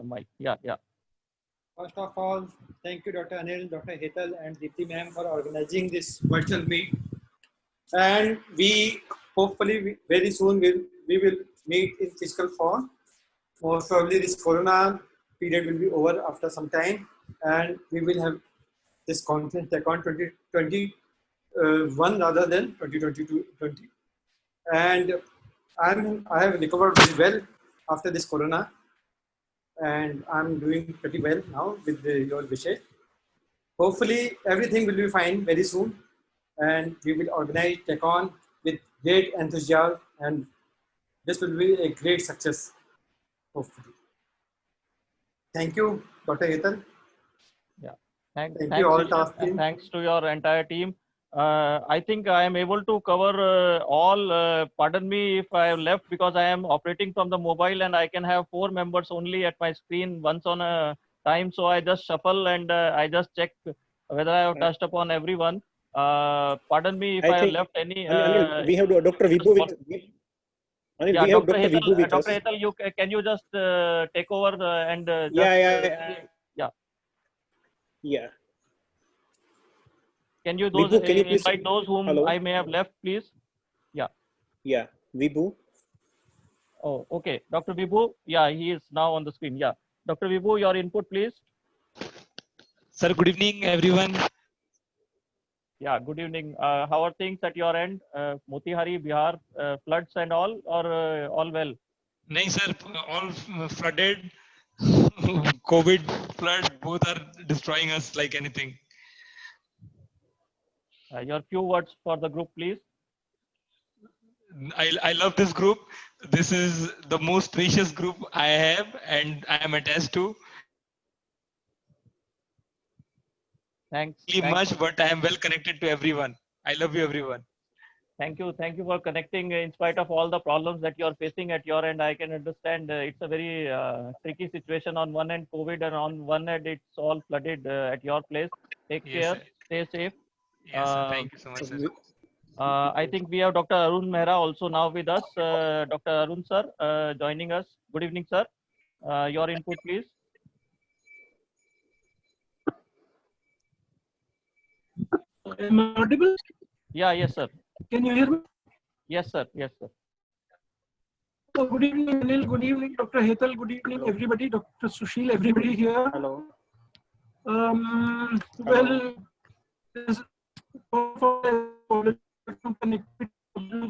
mic. Yeah. First of all, thank you, Dr. Anil, Dr. Hetal, and Deepti ma'am for organizing this virtual meet. And we hopefully very soon we will meet in physical form. Most probably this Corona period will be over after some time, and we will have this conference TechOn 2021 rather than 2020. And I have recovered very well after this Corona, and I'm doing pretty well now with your wishes. Hopefully everything will be fine very soon, and we will organize TechOn with great enthusiasm, and this will be a great success, hopefully. Thank you, Dr. Hetal. Yeah. Thank you all task team. Thanks to your entire team. I think I am able to cover all. Pardon me if I have left, because I am operating from the mobile and I can have 4 members only at my screen once on a time. So I just shuffle and I just check whether I have touched upon everyone. Pardon me if I have left any. Anil, we have Dr. Vibhu with. Anil, yeah, we have Dr. Vibhu with us. Dr. Hetal, can you just take over and just, Yeah. Can you Vibhu, can you please invite those whom I may have left, please? Yeah. Vibhu. Oh, okay. Dr. Vibhu, he is now on the screen. Yeah. Dr. Vibhu, your input, please. Sir, good evening, everyone. Yeah, good evening. How are things at your end? Motihari, Bihar, floods and all, or all well? नहीं sir, all flooded. COVID, flood, both are destroying us like anything. Your few words for the group, please. I love this group. This is the most precious group I have and I am attached to. Thanks. Much, but I am well connected to everyone. I love you, everyone. Thank you. Thank you for connecting in spite of all the problems that you are facing at your end. I can understand it's a very tricky situation on one end, COVID, and on one end, it's all flooded at your place. Take Yes, care. sir. Stay safe. Yes, sir. Thank you so much, sir. I think we have Dr. Arun Mehra also now with us. Dr. Arun sir joining us. Good evening, sir. Your input, please. Am I audible? Yeah, yes, sir. Can you hear me? Yes, sir. Yes, sir. So good evening, Anil. Good evening, Dr. Hetal. Good evening, everybody. Dr. Sushil, everybody here. Hello. Well, there's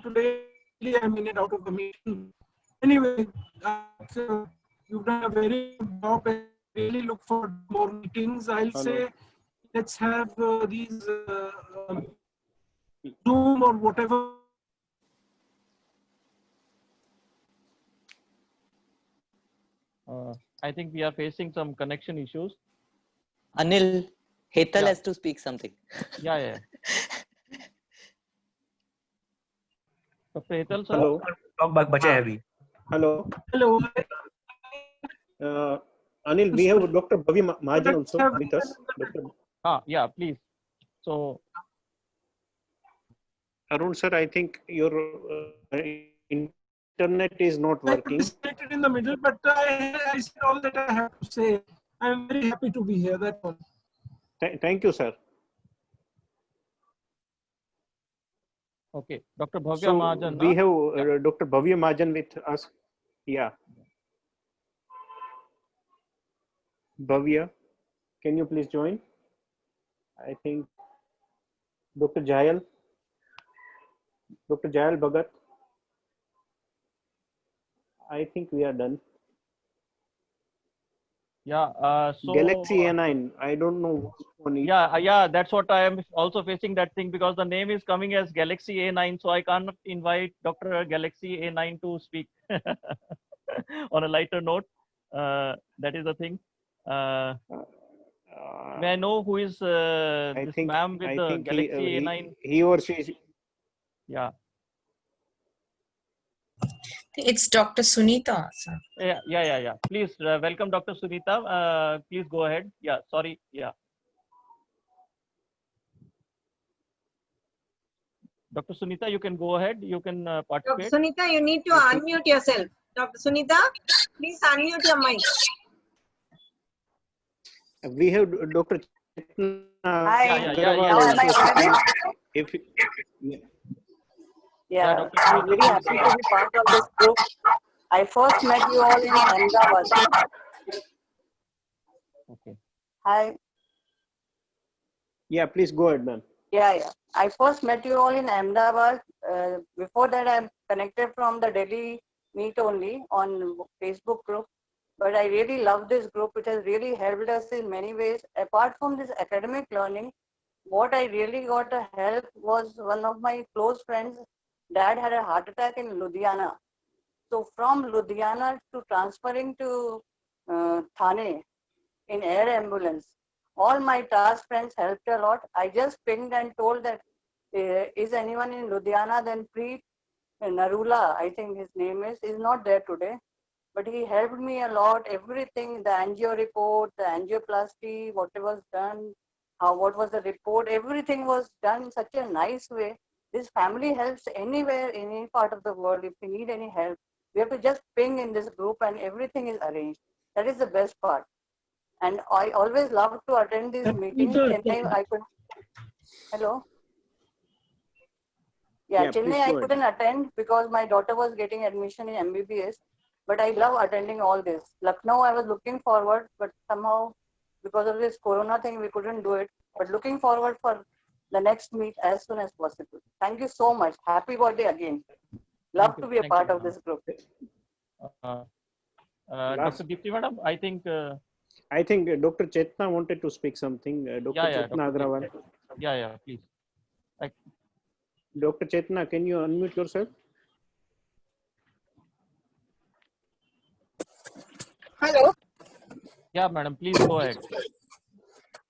today. I'm in and out of the meeting. Anyway, you've done a very good job and really look for more meetings. I'll say let's have these Zoom or whatever. I think we are facing some connection issues. Anil, Hetal Yeah. has to speak something. Yeah, yeah. Dr. Hetal, sir. Hello. Hello. Anil, we have Dr. Bhavi Mahajan also with us. Yeah, please. So, Arun sir, I think your internet is not working. Disconnected in the middle, but I said all that I have to say. I'm very happy to be here. That's all. Thank you, sir. okay. Dr. Bhavya So Mahajan. we have Dr. Bhavya Mahajan with us. Yeah. Bhavya, can you please join? I think Dr. Jayal Bhagat. I think we are done. Yeah. So Galaxy A9. I don't know. Yeah. That's what I am also facing that thing because the name is coming as Galaxy A9, so I can't invite Dr. Galaxy A9 to speak. On a lighter note, that is the thing. May I know who is this ma'am with the Galaxy A9? He or she is. Yeah. It's Dr. Sunita, sir. Yeah. Please welcome Dr. Sunita. Please go ahead. Yeah, sorry. Yeah. Dr. Sunita, you can go ahead. You can Dr. participate. Sunita, you need to unmute yourself. Dr. Sunita, please unmute your mic. We have Dr. Hi. Yeah, I'm very happy to be part of this group. I first met you all in Ahmedabad. Okay. Hi. Yeah, please go ahead, ma'am. Yeah. I first met you all in Ahmedabad. Before that, I'm connected from the Delhi meet only on Facebook group. But I really love this group. It has really helped us in many ways. Apart from this academic learning, what I really got a help was one of my close friends. Dad had a heart attack in Ludhiana. So from Ludhiana to transferring to Thane in air ambulance, all my task friends helped a lot. I just pinged and told that, is anyone in Ludhiana? Then Preet Narula, I think his name is not there today. But he helped me a lot. Everything, the angio report, the angioplasty, whatever was done, what was the report, everything was done in such a nice way. This family helps anywhere, in any part of the world. If we need any help, we have to just ping in this group and everything is arranged. That is the best part. And I always love to attend these meetings. Chennai, I could. Hello? Yeah, Chennai I couldn't attend because my daughter was getting admission in MBBS. But I love attending all this. Lucknow, I was looking forward, but somehow because of this corona thing, we couldn't do it. But looking forward for the next meet as soon as possible. Thank you so much. Happy birthday again. Love to be a part of this group. Dr. Deepti Madam, I think. I think Dr. Chetna wanted to speak something. Dr. Chetna Agrawal. Yeah, please. Dr. Chetna, can you unmute yourself? Hello. Yeah, madam, please go ahead.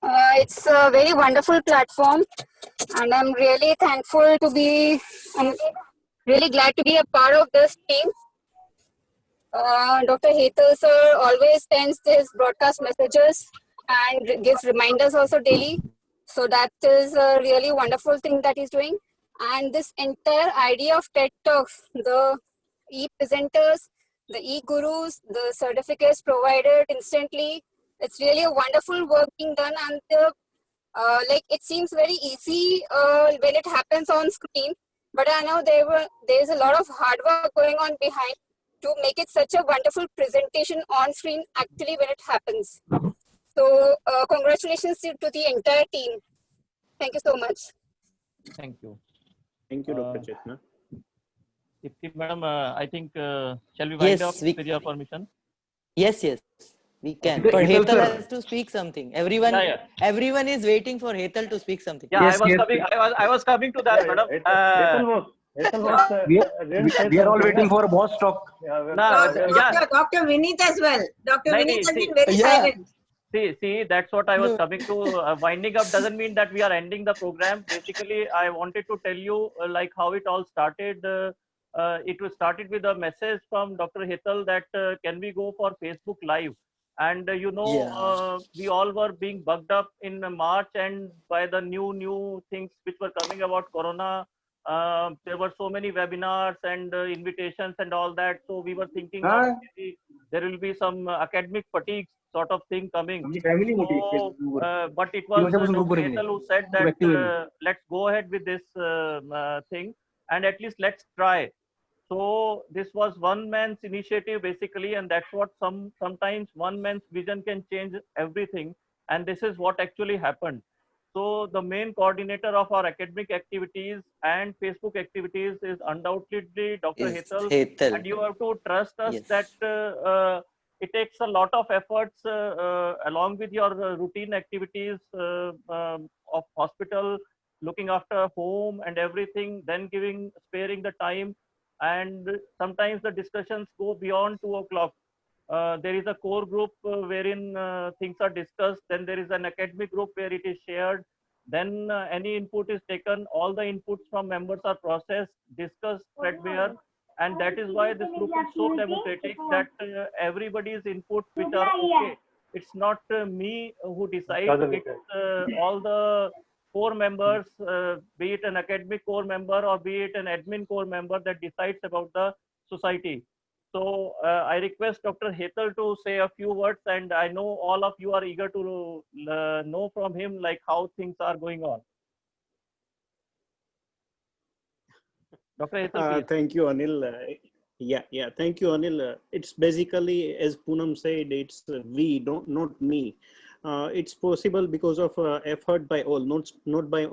It's a very wonderful platform, and I'm really thankful to be, I'm really glad to be a part of this team. Dr. Hetal sir always sends his broadcast messages and gives reminders also daily. So that is a really wonderful thing that he's doing. And this entire idea of TED Talks, the e-presenters, the e-gurus, the certificates provided instantly, it's really a wonderful work being done, and like it seems very easy when it happens on screen, but I know there's a lot of hard work going on behind to make it such a wonderful presentation on screen actually when it happens. So congratulations to the entire team. Thank you so much. Thank you. Thank you, Dr. Chetna. Deepti Madam, I think, shall we wind up with your permission? Yes, we can. But Hetal has to speak something. Everyone is waiting for Hetal to speak something. Yeah, I was coming to that, madam. We are all waiting for a boss talk. Dr. Vineet as well. Dr. Vineet has been very silent. See, that's what I was coming to. Winding up doesn't mean that we are ending the program. Basically, I wanted to tell you like how it all started. It was started with a message from Dr. Hetal that can we go for Facebook Live? And we all were being bugged up in March, and by the new things which were coming about Corona, there were so many webinars and invitations and all that. So we were thinking that maybe there will be some academic fatigue sort of thing coming. So, but it was Dr. Hetal who said that let's go ahead with this thing, and at least let's try. So this was one man's initiative basically, and that's what sometimes one man's vision can change everything. And this is what actually happened. So the main coordinator of our academic activities and Facebook activities is undoubtedly Dr. Hetal. And you have to trust us that it takes a lot of efforts along with your routine activities of hospital, looking after home and everything, then sparing the time. And sometimes the discussions go beyond 2 o'clock. There is a core group wherein things are discussed. Then there is an academic group where it is shared. Then any input is taken. All the inputs from members are processed, discussed, threadbare. And that is why this group is so democratic that everybody's input which are okay. It's not me who decides. It's all the core members, be it an academic core member or be it an admin core member, that decides about the society. So I request Dr. Hetal to say a few words, and I know all of you are eager to know from him like how things are going on. Dr. Hetal, thank you, Anil. Thank you, Anil. It's basically, as Poonam said, it's we, not me. It's possible because of effort by all, not by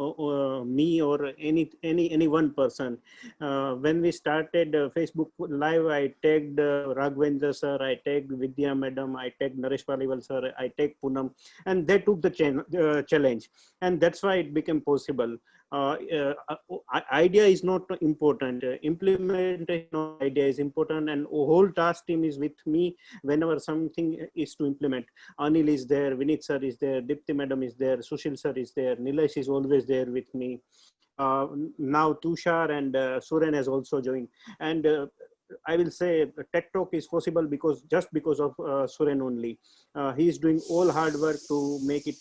me or any one person. When we started Facebook Live, I tagged Raghavendra sir, I tagged Vidya madam, I tagged Naresh Paliwal sir, I tagged Poonam, and they took the challenge, and that's why it became possible. Idea is not important. Implementation of idea is important, and whole task team is with me whenever something is to implement. Anil is there, Vineet sir is there, Deepti madam is there, Sushil sir is there, Nilesh is always there with me. Now Tushar and Suren has also joined, and I will say TED Talk is possible because of Suren only. He is doing all hard work to make it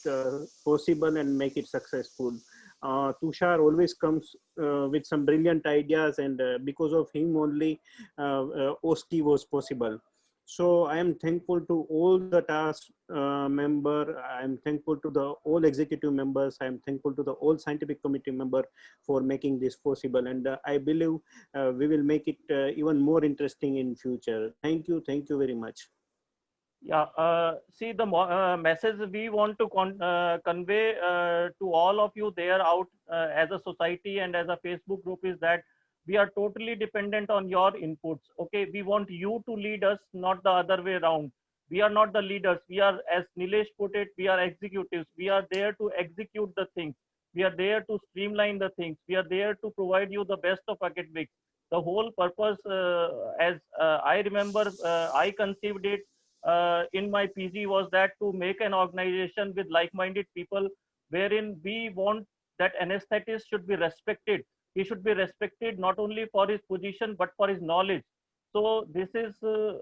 possible and make it successful. Tushar always comes with some brilliant ideas, and because of him only OSCE was possible. So I am thankful to all the task member. I am thankful to the all executive members. I am thankful to the all scientific committee member for making this possible. And I believe we will make it even more interesting in future. Thank you very much. Yeah, see the message we want to convey to all of you there out as a society and as a Facebook group is that we are totally dependent on your inputs. Okay, we want you to lead us, not the other way around. We are not the leaders. We are, as Nilesh put it, we are executives. We are there to execute the things. We are there to streamline the things. We are there to provide you the best of academics. The whole purpose, as I remember, I conceived it in my PG was that to make an organization with like-minded people wherein we want that anesthetist should be respected. He should be respected not only for his position but for his knowledge. So this is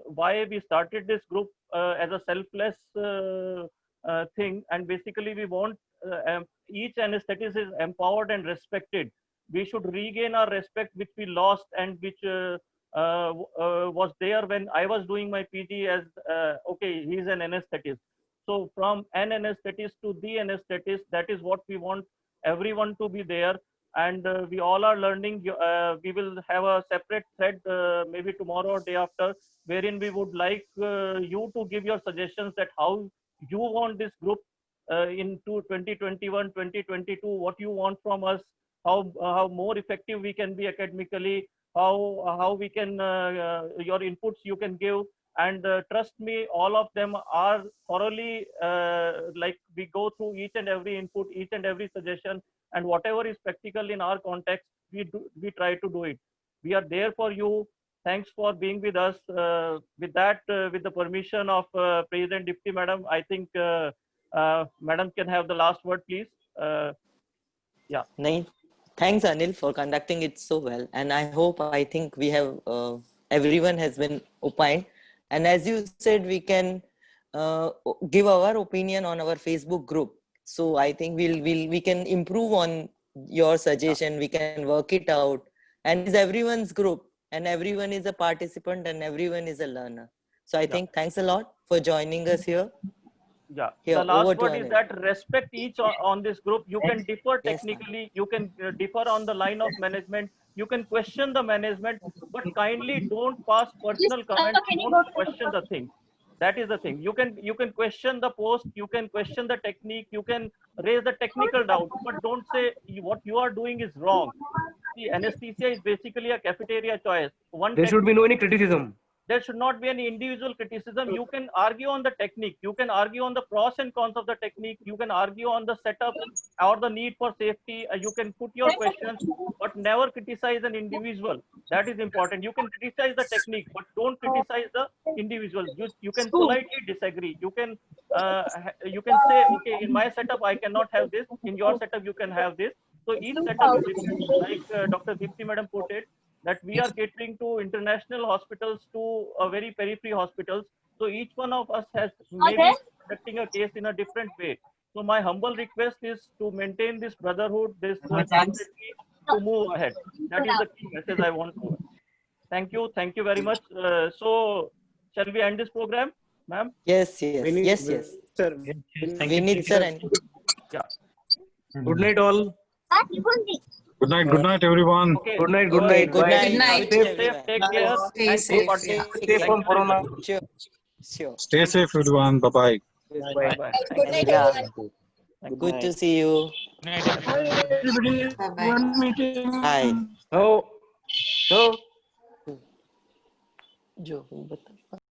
why we started this group as a selfless thing, and basically we want each anesthetist is empowered and respected. We should regain our respect which we lost and which was there when I was doing my PG as okay, he's an anesthetist. So from an anesthetist to the anesthetist, that is what we want everyone to be there. And we all are learning. We will have a separate thread maybe tomorrow or day after, wherein we would like you to give your suggestions that how you want this group into 2021, 2022, what you want from us, how more effective we can be academically, how we can your inputs you can give, and trust me, all of them are thoroughly like we go through each and every input, each and every suggestion, and whatever is practical in our context, we try to do it. We are there for you. Thanks for being with us. With that, with the permission of President Dipti Madam, I think Madam can have the last word, please. Yeah. Thanks, Anil, for conducting it so well. And I think we have, everyone has been opined. And as you said, we can give our opinion on our Facebook group. So I think we can improve on your suggestion. We can work it out. And it's everyone's group, and everyone is a participant, and everyone is a learner. So I think thanks a lot for joining us here. Yeah, Here, the last word Anil. is that respect each on this group. You can differ technically, you can differ on the line of management, you can question the management, but kindly don't pass personal comments, don't question the thing. That is the thing. You can question the post, you can question the technique, you can raise the technical doubt, but don't say what you are doing is wrong. See, anesthesia is basically a cafeteria choice. There should be no any criticism. There should not be any individual criticism. You can argue on the technique. You can argue on the pros and cons of the technique. You can argue on the setup or the need for safety. You can put your questions, but never criticize an individual. That is important. You can criticize the technique, but don't criticize the individual. You can politely disagree. You can say, okay, in my setup I cannot have this. In your setup you can have this. So each setup is different. Like Dr. Dipti Madam put it, that we are catering to international hospitals, to very periphery hospitals. So each one of us has maybe conducting a case in a different way. So my humble request is to maintain this brotherhood, this to move ahead. That is the key message I want to. Thank you very much. So shall we end this program, ma'am? Yes, sir. Vinit sir, and yeah. Good night, all. Good night, everyone. Okay. Good night. Good night. Stay safe, take care. Stay safe. Stay from Corona. Sure. Stay safe, everyone. Bye-bye. Bye. Good night, Yeah. everyone. Good to see you. Bye-bye. One meeting. Hi. Oh. Jo